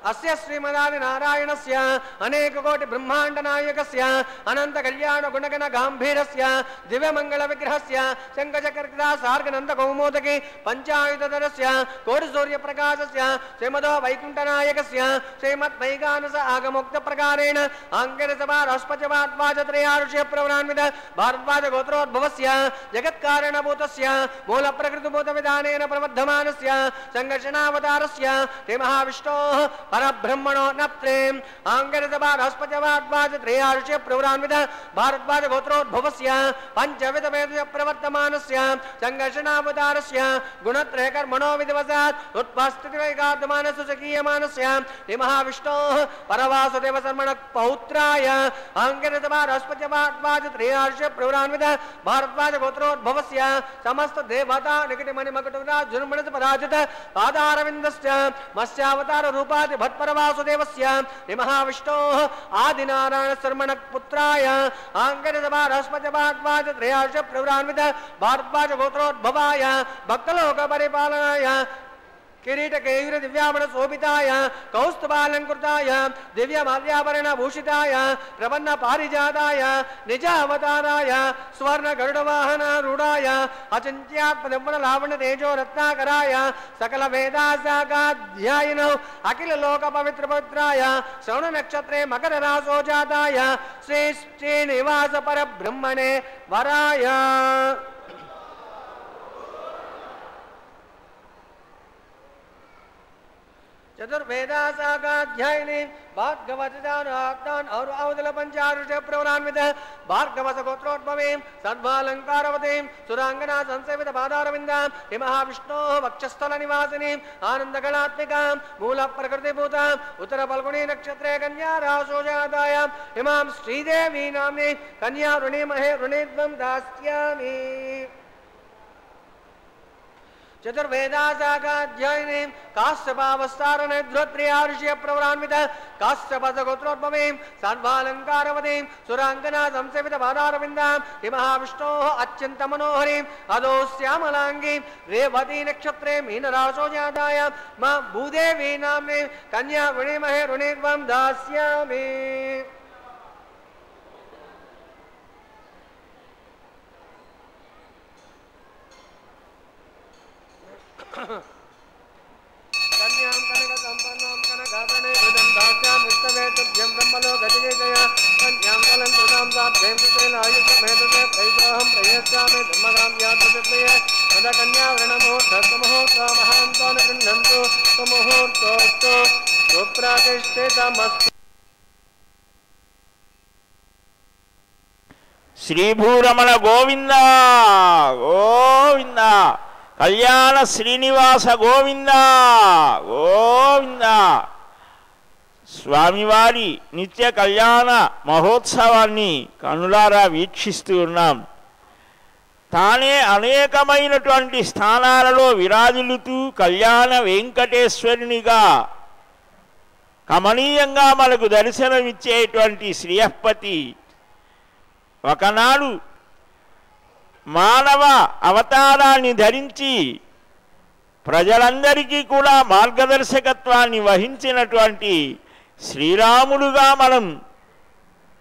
अस्य श्रीमदादि नारायणस्य अनेक कोटि ब्रह्मांड नायकस्य अनंत कल्याण गुणगण गांभीरस्य दिव्य मंगल विग्रहस्य शंखचक्रगदा सार्ग नंद कौमोदकी पंचायुधरस्य कोटि सूर्य प्रकाशस्य श्रीमदो वैकुंठ नायकस्य श्रीमत् वैगानस आगमोक्त प्रकारेण अंगरसभा राष्ट्रपतिवाद्वाज त्रयार्षे प्रवरान्वित भारद्वाज गोत्रोद्भवस्य जगत् कारणभूतस्य मूल प्रकृति भूत विधानेन प्रवर्धमानस्य संघर्षणावतारस्य श्री महाविष्णोः परब्रह्मणो नप्त्रेम अंगरसभा राष्ट्रपतिवाद्वाज त्रयार्षे प्रवरान्वित भारद्वाज गोत्रोद्भवस्य पंचविध वेद प्रवर्तमानस्य संघर्षणावतारस्य गुणत्रय कर्मणो विधिवशात् उत्पस्थितिवैगाधमानस्य सखीयमानस्य श्री महाविष्णोः परवासुदेव शर्मण पौत्राय अंगरसभा राष्ट्रपतिवाद्वाज त्रयार्षे प्रवरान्वित भारद्वाज गोत्रोद्भवस्य समस्त देवता निकट मणिमकुटराज जुर्मणस पराजित पादारविन्दस्य मत्स्यावतार रूपादि भट्टपरवासुदेवस्य श्री महाविष्णोः आदिनारायण शर्मण पुत्राय अंगरसभा राष्ट्रपतिवाद्वाज त्रयार्षे प्रवरान्वित भारद्वाज गोत्रोद्भवाय भक्तलोक परिपालनाय किरीट केयूर दिव्याभरण शोभिताय कौस्तुभालंकृताय दिव्य माल्याभरण भूषिताय प्रपन्न पारिजाताय निज अवताराय स्वर्ण गरुड़ वाहन रूढ़ाय अचिंत्यात्मदिव्य लावण्य तेजो रत्नाकराय सकल वेदासागाध्यायिनो अखिल लोक पवित्र पवित्राय श्रवण नक्षत्रे मकर रासो जाताय श्री श्रीनिवास परब्रह्मणे वराय चतुर्वेदासागाध्यायिनी भार्गवदान और अवदल पंचारुष प्रवरान्वित भार्गवस गोत्रोद्भवीं सर्वालंकारवतीं सुरांगना संसेवित पादारविंदां श्री महाविष्णोः वक्षस्थल निवासिनीं आनंदगणात्मिकां मूल प्रकृतिभूतां उत्तर फल्गुनी नक्षत्रे कन्या रासो जातायां इमां श्रीदेवी नाम्नी कन्या ऋणीमहे ऋणीत्वं दास्यामि। चतुर्वेदासागाध्यायिनीं काश्यपावस्तारण ध्रुवत्रियार्षे प्रवरान्वित काश्यपस गोत्रोद्भवीं सर्वालंकारवतीं सुरांगना संसेवित पादारविंदां श्री महाविष्णोः अत्यंत मनोहरीं अदो श्यामलांगीं रेवती नक्षत्रे मीनरासो जातायां मां भूदेवी नाम्नी कन्या ऋणीमहे ऋणीत्वं दास्यामि। कन्यां कनक संपन्नां कनकाभरणे विदन्ताख्यां विष्णवेतुभ्यं ब्रह्मलोकजिगेजया कन्यां कलङ्कृतां साभ्यं सुतेनायुषमेधसे प्रैतोऽहं प्रयच्छामि धर्मगां यात्रजत्वये तदा कन्यावरणमुहूर्तमुहूर्तमहान्तो न गृह्णन्तु सुमुहूर्तोऽस्तु सुप्रतिष्ठितमस्तु। श्रीभूरमण गोविंद गोविंद कल्याण श्रीनिवास गोविंद गोविंद। స్వామివారి నిత్య కళ్యాణ మహోత్సవాన్ని కనులారా వీక్షిస్తూ ఉన్నాం. తానే అనేకమైనటువంటి స్థానాలలో విరాజిల్లుతూ కళ్యాణ వెంకటేశ్వరునిగా కమనీయంగా మనకు దర్శనమిచ్చేటువంటి శ్రీయపతి ఒకనాడు మానవ అవతారాన్ని ధరించి ప్రజలందరికీ కూడా మార్గదర్శకత్వాన్ని వహించినటువంటి శ్రీరాముడుగా మనం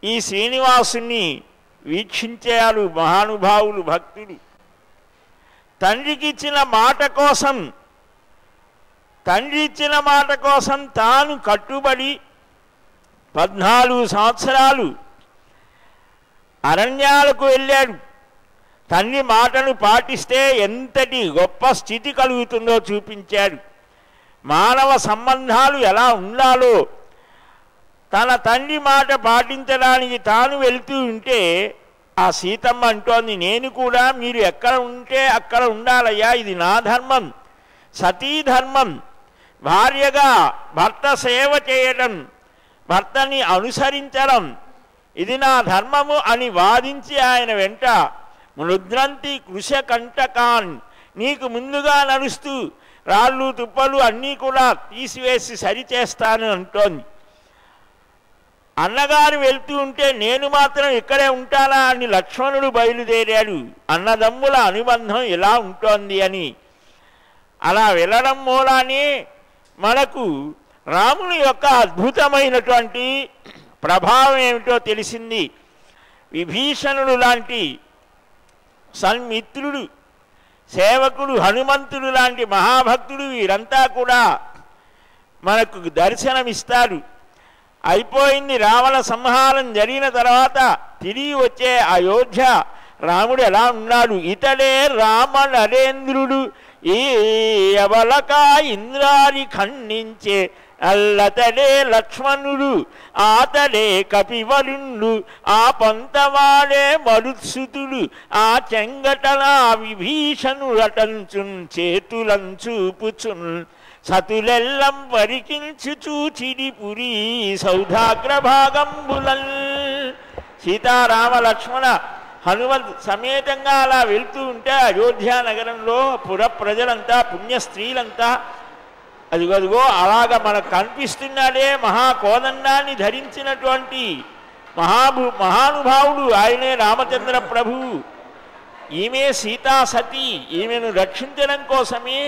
ఈ శ్రీనివాసుని వీక్షించారు మహానుభావులు భక్తులు. తండ్రి ఇచ్చిన మాట కోసం తాను కట్టుబడి 14 సంవత్సరాలు అరణ్యాలకు వెళ్ళాడు. తండ్రి మాటను పాటిస్తే ఎంతటి గొప్ప స్థితి కలుగుతుందో చూపించాడు. మానవ సంబంధాలు ఎలా ఉండాలో తన తండ్రి మాట పాటించడానికి తాను వెళ్తూ ఉంటే ఆ సీతమ్మ అంటోంది, నేను కూడా మీరు ఎక్కడ ఉంటే అక్కడ ఉండాలయ్యా, ఇది నా ధర్మం, సతీ ధర్మం. భార్యగా భర్త సేవ చేయడం, భర్తని అనుసరించడం ఇది నా ధర్మము అని వాదించి ఆయన వెంట మృద్రంతి కృషకంటకాన్, నీకు ముందుగా నడుస్తూ రాళ్ళు తుప్పలు అన్నీ కూడా తీసివేసి సరిచేస్తాను అంటోంది. అన్నగారు వెళ్తూ ఉంటే నేను మాత్రం ఇక్కడే ఉంటానా అని లక్ష్మణుడు బయలుదేరాడు. అన్నదమ్ముల అనుబంధం ఇలా ఉంటోంది అని. అలా వెళ్ళడం మూలానే మనకు రాముని యొక్క అద్భుతమైనటువంటి ప్రభావం ఏమిటో తెలిసింది. విభీషణుడు లాంటి సన్మిత్రుడు, సేవకుడు, హనుమంతుడు లాంటి మహాభక్తుడు వీరంతా కూడా మనకు దర్శనమిస్తారు. అయిపోయింది రావణ సంహారం జరిగిన తర్వాత తిరిగి వచ్చే అయోధ్య రాముడు ఎలా ఉన్నాడు? ఇతడే రామ నరేంద్రుడు ఈ అవలక ఇంద్రాని ఖండించే అల్లతడే లక్ష్మణుడు ఆతడే కపివరుణుడు ఆ పంతవాడే మరుత్సుతుడు ఆ చెంగటన విభీషణుడటంచున్ చేతులం చూపుచున్ సతులెల్లం వరికించు చూచిడి పురి సౌధాగ్రభాగంబులల్. సీతారామ లక్ష్మణ హనుమంత్ సమేతంగా అలా వెళ్తూ ఉంటే అయోధ్య నగరంలో పుర ప్రజలంతా, పుణ్య స్త్రీలంతా అదిగో అలాగ మనకు కనిపిస్తున్నాడే మహాకోదండాన్ని ధరించినటువంటి మహానుభావుడు ఆయనే రామచంద్ర ప్రభువు. ఈమె సీతా సతీ. ఈమెను రక్షించడం కోసమే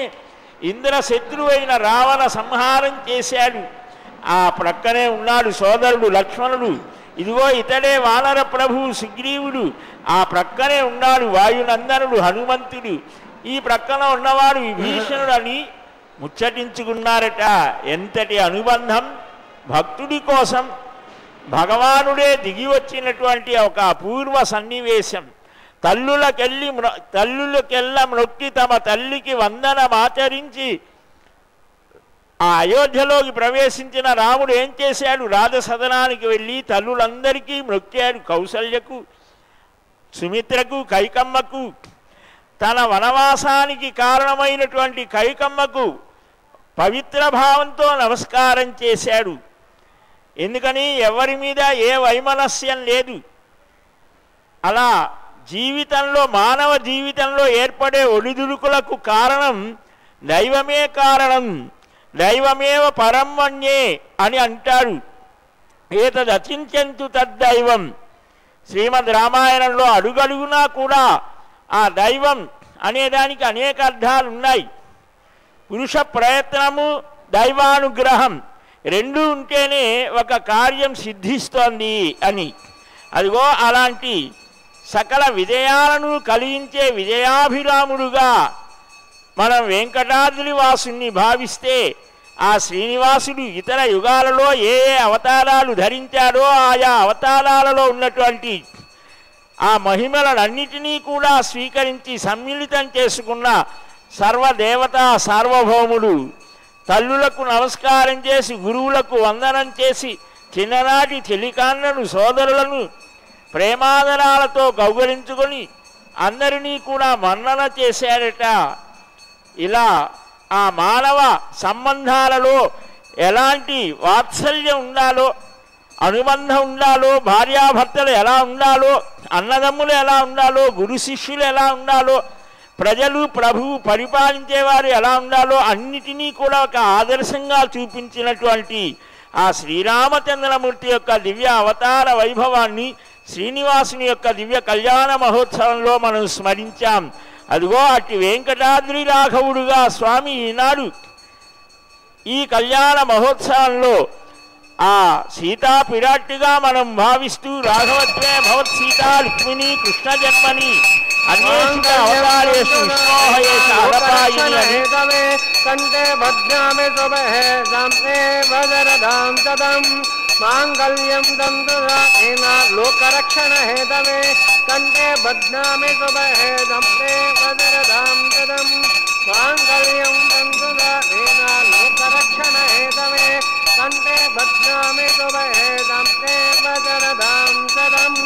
ఇంద్రశత్రువైన రావణ సంహారం చేశాడు. ఆ ప్రక్కనే ఉన్నాడు సోదరుడు లక్ష్మణుడు. ఇదిగో ఇతడే వానర ప్రభువు సుగ్రీవుడు. ఆ ప్రక్కనే ఉన్నాడు వాయునందనుడు హనుమంతుడు. ఈ ప్రక్కన ఉన్నవాడు విభీషణుడు అని ముచ్చటించుకున్నారట. ఎంతటి అనుబంధం! భక్తుడి కోసం భగవానుడే దిగి వచ్చినటువంటి ఒక అపూర్వ సన్నివేశం. తల్లులకెల్ల మ్రొక్కి తమ తల్లికి వందనమాచరించి ఆ అయోధ్యలోకి ప్రవేశించిన రాముడు ఏం చేశాడు? రాజసదనానికి వెళ్ళి తల్లులందరికీ మ్రొక్కాడు. కౌసల్యకు, సుమిత్రకు, కైకమ్మకు, తన వనవాసానికి కారణమైనటువంటి కైకమ్మకు పవిత్ర భావంతో నమస్కారం చేశాడు. ఎందుకని? ఎవరి మీద ఏ వైమనస్యం లేదు. అలా జీవితంలో, మానవ జీవితంలో ఏర్పడే ఒడిదుడుకులకు కారణం దైవమే కారణం. దైవమేవ పరమన్యే అని అంటారు. ఏతదచింత్యంతు తద్దైవం. శ్రీమద్ రామాయణంలో అడుగడుగునా కూడా ఆ దైవం అనేదానికి అనేక అర్థాలు ఉన్నాయి. పురుష ప్రయత్నము, దైవానుగ్రహం రెండు ఉంటేనే ఒక కార్యం సిద్ధిస్తోంది అని. అదిగో అలాంటి సకల విజయాలను కలిగించే విజయాభిరాముడుగా మనం వెంకటాద్రి వాసుని భావిస్తే ఆ శ్రీనివాసుడు ఇతర యుగాలలో ఏ ఏ అవతారాలు ధరించాడో ఆయా అవతారాలలో ఉన్నటువంటి ఆ మహిమలన్నిటినీ కూడా స్వీకరించి సమ్మిళితం చేసుకున్న సర్వదేవతా సార్వభౌముడు. తల్లులకు నమస్కారం చేసి, గురువులకు వందనం చేసి, చిన్ననాటి చెలికాన్నను సోదరులను ప్రేమాదరాలతో కౌగలించుకొని అందరినీ కూడా మన్నన చేశాడట. ఇలా ఆ మానవ సంబంధాలలో ఎలాంటి వాత్సల్యం ఉండాలో, అనుబంధం ఉండాలో, భార్యాభర్తలు ఎలా ఉండాలో, అన్నదమ్ములు ఎలా ఉండాలో, గురు శిష్యులు ఎలా ఉండాలో, ప్రజలు ప్రభువు పరిపాలించేవారు ఎలా ఉండాలో అన్నిటినీ కూడా ఒక ఆదర్శంగా చూపించినటువంటి ఆ శ్రీరామచంద్రమూర్తి యొక్క దివ్య అవతార వైభవాన్ని శ్రీనివాసుని యొక్క దివ్య కళ్యాణ మహోత్సవంలో మనం స్మరించాం. అదిగో అట్టి వెంకటాద్రి రాఘవుడుగా స్వామి ఈనాడు ఈ కళ్యాణ మహోత్సవంలో ఆ సీతా పిరాట్టిగా మనం భావిస్తూ రాఘవత్వే భవత్ సీతా రుక్మిణి కృష్ణ జన్మని అన్యేషు అవతారేషు విష్ణోహయేష అలపాయిని కంటే భద్రామే శుభే సామ్నే వదరదాం తదం మాంగళ్యం దంతురాేన లోకరక్షణ హేతవే కంటే భద్రామే శుభే సామ్నే వదరదాం తదం మాంగళ్యం దంతురాేన లోకరక్షణ హేతవే కంటే భద్రామే శుభే సామ్నే వదరదాం తదం.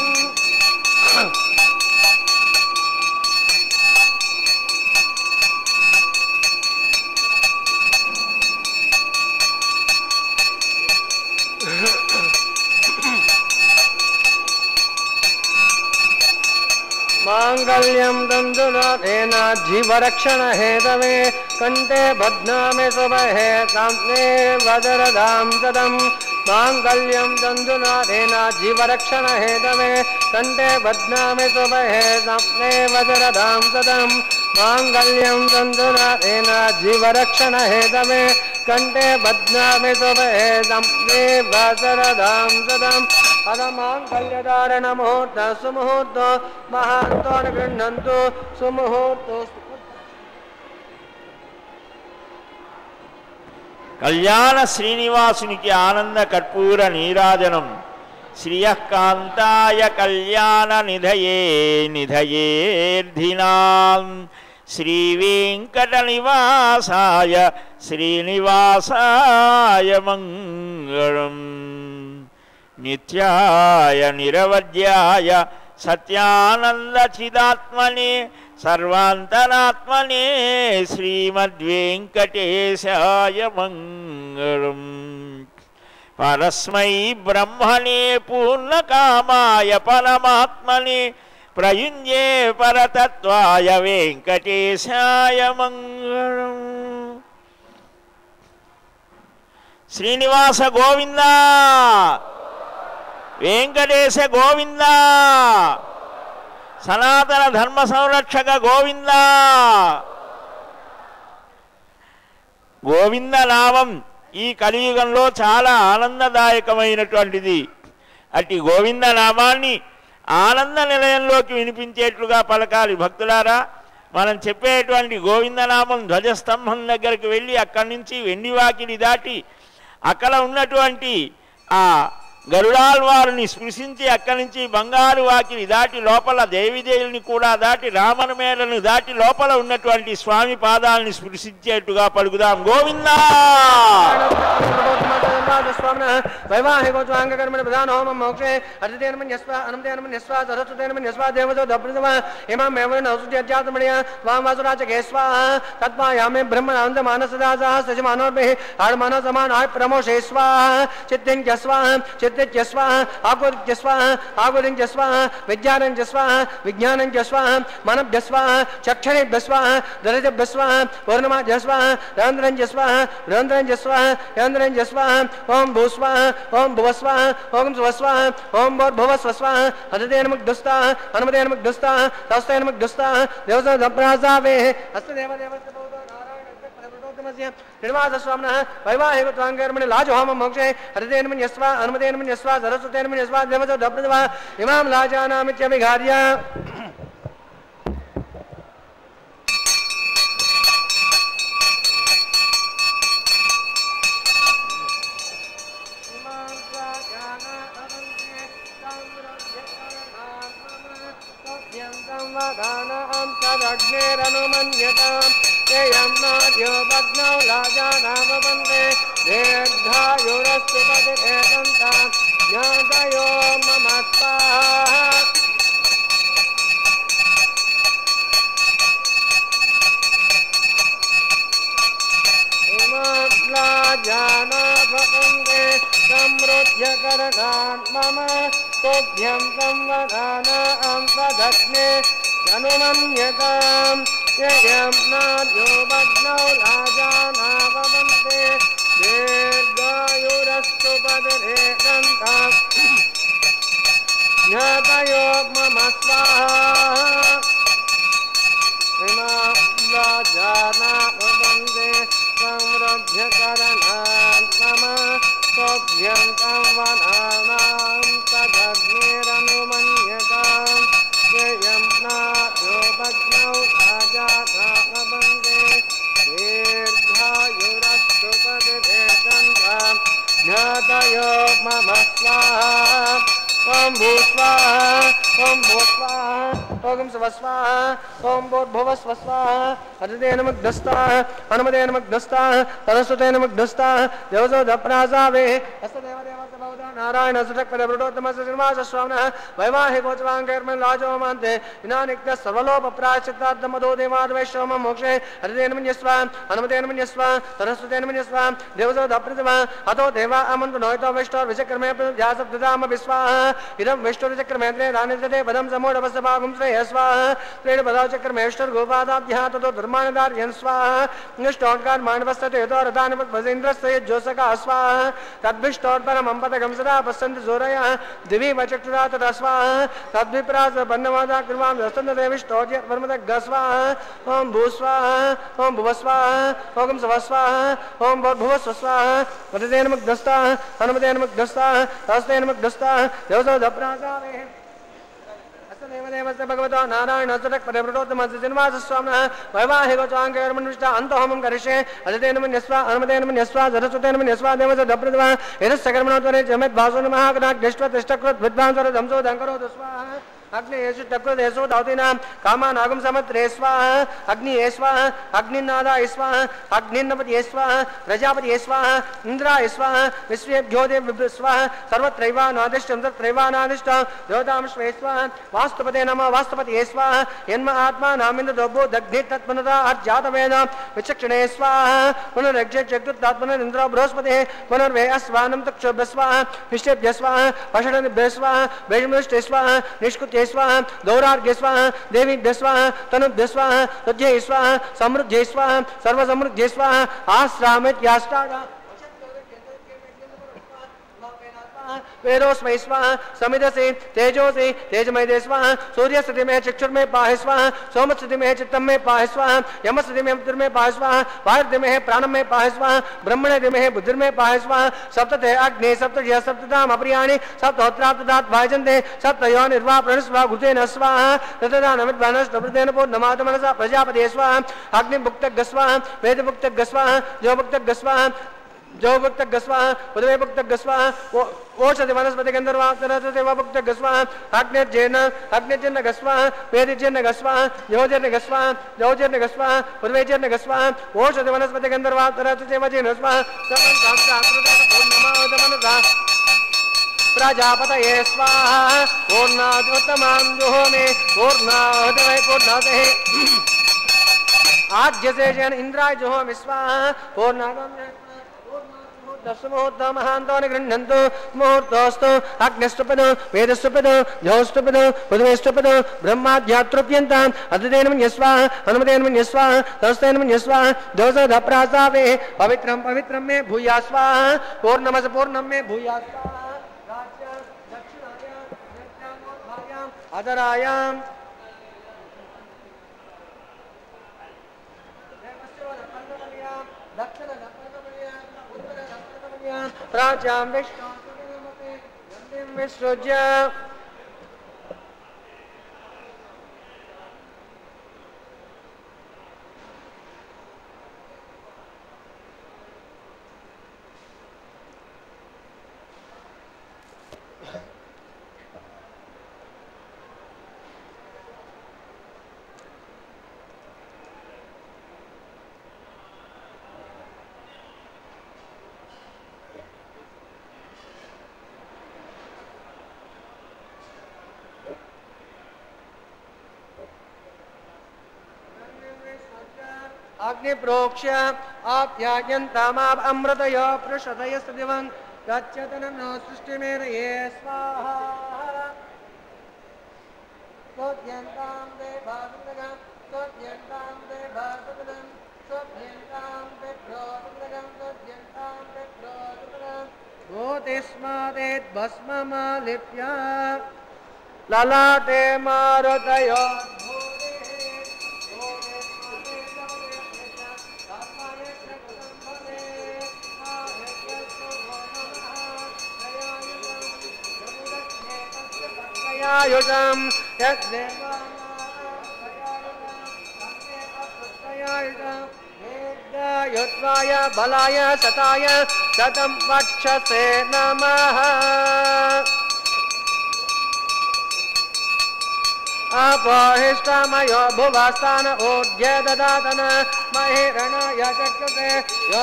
మాంగళ్యం मांगल्यं तंतुनाथेन जीवरक्षण हेतवे कंठे बध्नामि शुभे साम्ने वज्रदां सदम् मांगल्यं तंतुनाथेन जीवरक्षण हेतवे कंठे बध्नामि शुभे साम्ने वज्रदां सदम् मांगल्यं तंतुनाथेन जीवरक्षण हेतवे कंठे बध्नामि शुभे साम्ने वज्रदां सदम् अदमांगल्यधारण मुहूर्त सुमुहूर्त महान्तो गृह्णन्तु सुमुहूर्त కళ్యాణ శ్రీనివాసునికి ఆనంద కర్పూర నీరాజనం శ్రియకాంతాయ కళ్యాణ నిధయే నిధయేర్ధినాం శ్రీ వెంకట నివాసాయ శ్రీనివాసాయ మంగళం నిత్యాయ నిరవధ్యాయ సత్యానంద చిదాత్మనే సర్వాంతరాత్మనే శ్రీమద్వేంకటేశాయ మంగళం పరస్మై బ్రహ్మణే పూర్ణకామాయ పరమాత్మనే ప్రయుంజే పరతత్వాయ వెంకటేశాయ మంగళం. శ్రీనివాస గోవింద, వెంకటేశ గోవింద, సనాతన ధర్మ సంరక్షక గోవింద. గోవింద నామం ఈ కలియుగంలో చాలా ఆనందదాయకమైనటువంటిది. అట్టి గోవింద నామాన్ని ఆనంద నిలయంలోకి వినిపించేట్లుగా పలకాలి. భక్తులారా, మనం చెప్పేటువంటి గోవిందనామం ధ్వజస్తంభం దగ్గరికి వెళ్ళి అక్కడి నుంచి వెండివాకిలి దాటి అక్కడ ఉన్నటువంటి ఆ గరుడాల్వారిని స్పృశించి అక్కడి నుంచి బంగారు వాకిలి దాటి లోపల దేవిదేవుని కూడా దాటి రామనమేలను దాటి లోపల ఉన్నటువంటి స్వామి పాదాలని స్పృశించేట్టుగా పలుకుదాం. గోవిందా వైవాహికోత్వాంగకర్మణ ప్రధాన హోమం మోక్షే అర్ధతేన మన్యస్వ అనుమతేన మన్యస్వ సరస్వతేన మన్యస్వ దేవతో దప్రథమ ఇమాం ఏవన ఔషధ్యాత్మణ్య వామవాసురాచ కేస్వాహ తత్పాయామే బ్రహ్మణాంత మానసదాసః సజమానోర్భిః ఆడమానో సమానాయ ప్రమోషే స్వాహ చిత్తించ స్వాహ చిత్తించ స్వాహ ఆకుర్య స్వాహ ఆకుర్య స్వాహ విజ్ఞానం స్వాహ విజ్ఞానం స్వాహ మనభ్య స్వాహ చక్షణేభ్య స్వాహ దరజభ్య స్వాహ పూర్ణమా స్వాహ రంధ్రం స్వాహ రంధ్రం స్వాహ రంధ్రం స్వాహ ఓం భూస్వాహ ఓం భువస్వాహ ఓం స్వస్వాహ ఓం భోర్భువస్వస్వాహ హతేన ముగ్ధస్థాః హనుమతేన ముగ్ధస్థాః తస్తేన ముగ్ధస్థాః దేవత దప్రాసావే హస్తదేవదేవస్య భూతో నారాయణస్య పరమోత్తమస్య శ్రీనివాసస్వామినః వైవాహికత్వాంగకర్మణి లాజహోమం మోక్షే హతేన మన్యస్వ హనుమతేన మన్యస్వ సరస్వతేన మన్యస్వ దేవత దప్రథమ ఇమాం లాజానామిత్యభిఘార్య హనుమతేన ముగ్ధస్థాః సరస్వతేన ముగ్ధస్థాః దేవతో దప్రాసావే హస్తదేవదేవస్య భవదాన नारायण सुरक्पदवृतोत्तमस्य श्रीनिवासस्वामिनः वैवाहिकोत्सवाङ्कैर्मल्लाजोमान्ते विनानिक्तः सर्वलोपप्रायश्चित्तार्थमदो देवाद्वैश्वमं मोक्षे हरितेन मन्यस्व हनुमतेन मन्यस्व सरस्वतेन मन्यस्व देवसोदप्रतिमा अतो देवा अमन्तु नोहितो विष्टोर्विचक्रमे प्रजासप्तदाम विश्वाः इदं विष्टुर्विचक्रमेन्द्रे रानिर्जते पदं समूढवस्यभागं श्रेयः स्वाहा त्रेण पदाव चक्रमे विष्टुर्गोपादाभ्यः ततो धर्माणदार्यन् स्वाहा निष्टोत्कार मानवस्तते यतो रथानि भजेन्द्रस्य ज्योत्सका स्वाहा तद्भिष्टोत्परमं पदकं सदा पश्यन्ति सूरयः दिवि वचक्षुरा तथा स्वाहा तद्विप्रास बन्नवादा कृपां दस्तन्देविष्टोज्य वर्मदग्ग स्वाहा ओम भू स्वाहा ओम भुव स्वाहा ओम सव स्वाहा ओम भुव स्वाहा वदतेन मुग्धस्ता हनुमतेन मुग्धस्ता हस्तेन मुग्धस्ता देवसो दप्रासावे देवदेवस्य भगवतो नारायण सुरक्पदवृतोत्तमस्य श्रीनिवासस्वामिनः वैवाहिकोत्सवाङ्कैर्मन्विष्टा अन्तहोमं करिष्ये अदितेन मन्यस्व हनुमतेन मन्यस्व सरस्वतेन मन्यस्व देवस्य दप्रतिमा एतस्य कर्मणोत्तरे जमेद्भासो नमः कनाग्निष्ट्वा तिष्ठकृत् विद्वांसो दंसो दङ्करोतु स्वाहा अग्निषु टक्रुदेषु दावतीनां कामानागं समत्रे स्वाहा अग्निये स्वाहा अग्निनादाय स्वाहा अग्निन्नपतये स्वाहा प्रजापतये स्वाहा इंद्राय स्वाहा विश्वेभ्यो देवेभ्यो स्वाहा सर्वत्रैवानादिष्टं तत्रैवानादिष्टं देवतांश्वे स्वाहा वास्तुपते नमः वास्तुपतये स्वाहा यन्म आत्मानामिन्द्रदोभो दग्धे तत्पुनरा अर्जातवेद विचक्षणे स्वाहा पुनरक्षेक्षुत्तात्मनिन्द्रो बृहस्पतिः पुनर्वे अस्वानं तक्षुभ्य स्वाहा विष्टेभ्य स्वाहा पषडनिभ्य स्वाहा वैष्णुष्टे स्वाहा निष्कुत्ये स्वाहा गौरार्घ्य स्वाहा देवीभ्य स्वाहा तनुभ्य स्वाहा तज्ञे स्वाहा समृद्धे स्वाहा सर्वसमृद्धे स्वाहा आश्रामित्याष्टागा वेरोस्मै स्वाहा समिधसे तेजोसे तेजमय स्वाहा सूर्यस्थिति में चक्षुर में पाहि स्वाहा सोमस्थिति में चित्तम में पाहि स्वाहा यमस्थिति में बुद्धि में पाहि स्वाहा वायुर्दि में प्राणम में पाहि स्वाहा ब्रह्मणे में बुद्धि में पाहि स्वाहा सप्तते अग्नि सप्तजय सप्तताम अप्रियाणि सप्तहोत्राप्तदात् वाजन्ते सप्तयो निर्वा प्रणस्वा गुतेन स्वाहा ततदानमिद्वानस्तवृतेन पूर्णमातमनसा प्रजापते स्वाहा अग्निभुक्तग् स्वाहा वेदभुक्तग् स्वाहा जोभुक्तग् स्वाहा जो भक्त गस्वाहा उदय भक्त गस्वाहा ओषधि वनस्पति गंधर्वादेव भक्त गस्वाहा अग्निजन गस्वाहा वेदिजन गस्वाहा योजन गस्वाहा योजन गस्वाहा उदयजन गस्वाहा ओषधि वनस्पति गंधर्वादेव स्वाहा प्रजापतये स्वाहा पूर्णाद्युत्तमां जुहोमि पूर्णाहुतये पूर्णाहुते आद्य से जन इंद्राय जुहोमि स्वाहा पूर्णागम दशमुहूर्त महांतो निगृह्णन्तु मुहूर्तोस्तु अग्निस्तुपदो वेदस्तुपदो जहोस्तुपदो पृथ्वीस्तुपदो ब्रह्माध्यातृप्यन्ताम् अदितेन मन्यस्वाहा हनुमतेन मन्यस्वाहा तस्तेन मन्यस्वाहा दोषदप्रासावे पवित्रं पवित्रं मे भूया स्वाहा पूर्णमस पूर्णं मे भूया स्वाहा राज्यां दक्षिणायां दक्षिणोत्तरायां अधरायां दक्षिण प्राच्यां विष्णुं विसृज्य अग्निप्रोक्ष्य आप्यायन्तामाप अमृतयो पृषतयस्तदिवं गच्छतनं नो सृष्टिमेरये स्वाहा सोऽध्यन्तां देवासुन्दगं सोऽध्यन्तां देवासुन्दगं सोऽध्यन्तां देभ्योसुन्दगं सोऽध्यन्तां देभ्योसुन्दगं भूतिस्मादेद्भस्ममालिप्य ललाटे मारुतयो आयुषं यद्वाय बलाय सताय शतं वक्षसे नमः अपोहिष्टमयो भुवास्तान ऊर्ध्य ददातन महिरणय चक्षुषे यो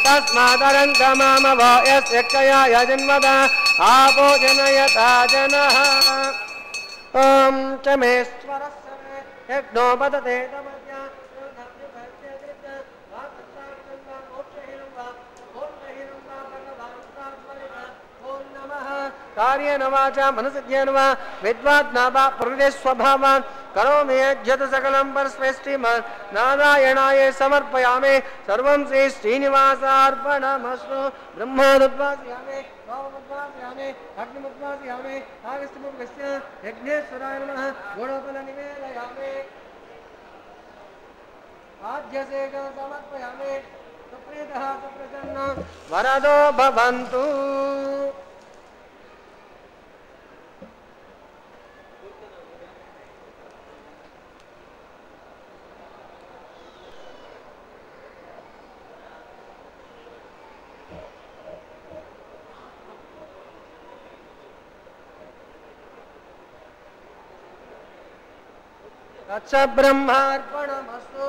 तस्मादरङ्गमामवो यस्य क्षया यजन्वद आपो जनयता जनः ॐ च मेश्वरस्य मे यज्ञो पतते तमद्या कार्येण वाचा मनसिद्ध्येन वा विद्वात्मा वा प्रकृते स्वभावान् करोमि यज्ञत सकलं परस्मैष्टिमन् नारायणाय समर्पयामि सर्वं श्री श्रीनिवासार्पणमस्तु ब्रह्मोद्वासयामि वामोद्वासयामि अग्निमुद्वासयामि आगस्त्यमुखस्य यज्ञेश्वराय नमः गुणफलनिवेदयामि आद्यसेकं समर्पयामि सुप्रीतः सुप्रसन्नो वरदो भवन्तु तच्च ब्रह्मार्पणमस्तु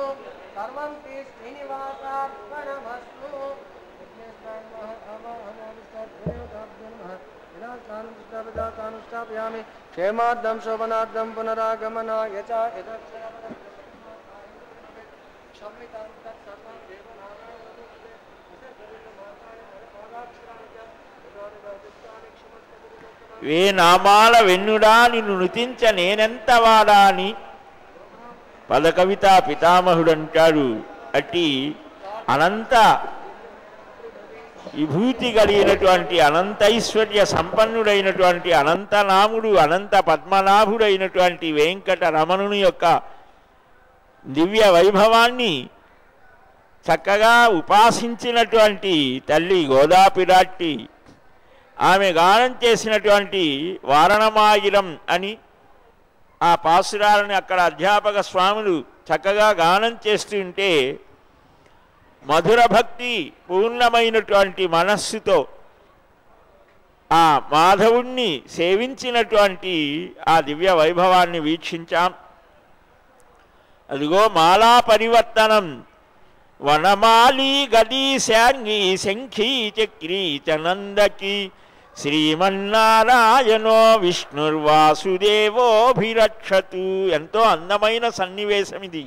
सर्वं श्रीनिवासार्पणमस्तु विनाशानुष्ठापयामि क्षेमार्थं शोभनार्थं पुनरागमनाय च వే నామాల వెన్నుడా నిన్ను నుతించ నేనెంత వాడా అని పదకవితా పితామహుడు అంటాడు. అట్టి అనంత విభూతి కలిగినటువంటి అనంతైశ్వర్య సంపన్నుడైనటువంటి అనంతనాముడు అనంత పద్మనాభుడైనటువంటి వెంకటరమణుని యొక్క దివ్య వైభవాన్ని చక్కగా ఉపాసించినటువంటి తల్లి గోదాపిరాట్టి ఆమె గానం చేసినటువంటి వారణమాయిరం అని ఆ పాసురాలని అక్కడ అధ్యాపక స్వాములు చక్కగా గానం చేస్తుంటే మధుర భక్తి పూర్ణమైనటువంటి మనస్సుతో ఆ మాధవుణ్ణి సేవించినటువంటి ఆ దివ్య వైభవాన్ని వీక్షించాం. అదిగో మాలా పరివర్తనం వనమాలి గదీ శాంగి శంఖీ చక్రీ చనందకి శ్రీమన్నారాయణో విష్ణుర్వాసుదేవోభిరక్షతు. ఎంతో అందమైన సన్నివేశం ఇది.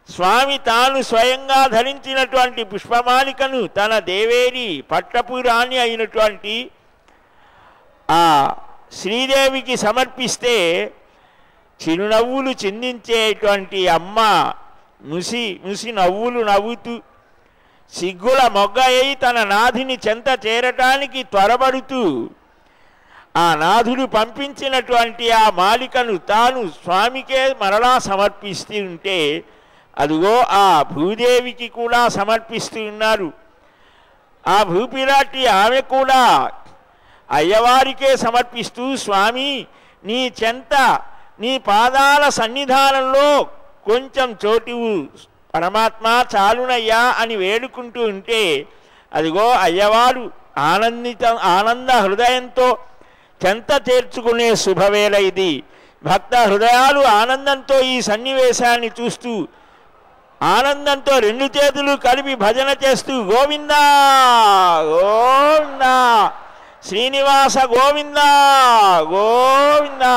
స్వామి తాను స్వయంగా ధరించినటువంటి పుష్పమాలికను తన దేవేరి పట్టపురాణి అయినటువంటి ఆ శ్రీదేవికి సమర్పిస్తే చిరునవ్వులు చిందించేటువంటి అమ్మ ముసి ముసి నవ్వులు నవ్వుతూ సిగ్గుల మొగ్గ అయి తన నాథుని చెంత చేరటానికి త్వరపడుతూ ఆ నాథుడు పంపించినటువంటి ఆ మాలికను తాను స్వామికే మరలా సమర్పిస్తూ ఉంటే అదిగో ఆ భూదేవికి కూడా సమర్పిస్తూ ఉన్నారు. ఆ భూపిరాటి ఆమె కూడా అయ్యవారికే సమర్పిస్తూ స్వామి నీ చెంత నీ పాదాల సన్నిధానంలో కొంచెం చోటు పరమాత్మ చాలునయ్యా అని వేడుకుంటూ ఉంటే అదిగో అయ్యవారు ఆనంద హృదయంతో చెంత చేర్చుకునే శుభవేళ ఇది. భక్త హృదయాలు ఆనందంతో ఈ సన్నివేశాన్ని చూస్తూ ఆనందంతో రెండు చేతులు కలిపి భజన చేస్తూ గోవిందా గోవిందా శ్రీనివాస గోవిందా గోవిందా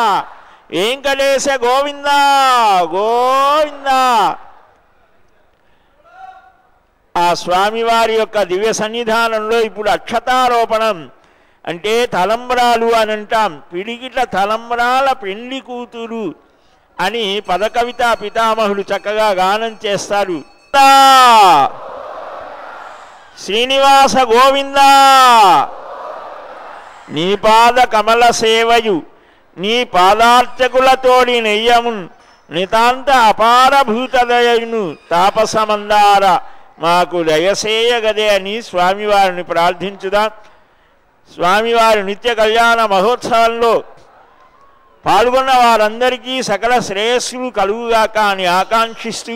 వెంకటేశ గోవిందా గోవిందా. ఆ స్వామివారి యొక్క దివ్య సన్నిధానంలో ఇప్పుడు అక్షతారోపణం అంటే తలంబ్రాలు అని అంటాం. పిడిగిట తలంబ్రాల పెళ్లి కూతురు అని పదకవితా పితామహులు చక్కగా గానం చేస్తారు. శ్రీనివాస గోవిందా నీ పాద కమల సేవయు నీ పాదార్చకులతోడి నెయ్యమున్ నితాంత అపారభూతదయను తాపసమందార మాకు దయసేయగదే అని స్వామివారిని ప్రార్థించుదాం. స్వామివారి నిత్య కళ్యాణ మహోత్సవంలో పాల్గొన్న వారందరికీ సకల శ్రేయస్సులు కలుగుగాక అని ఆకాంక్షిస్తూ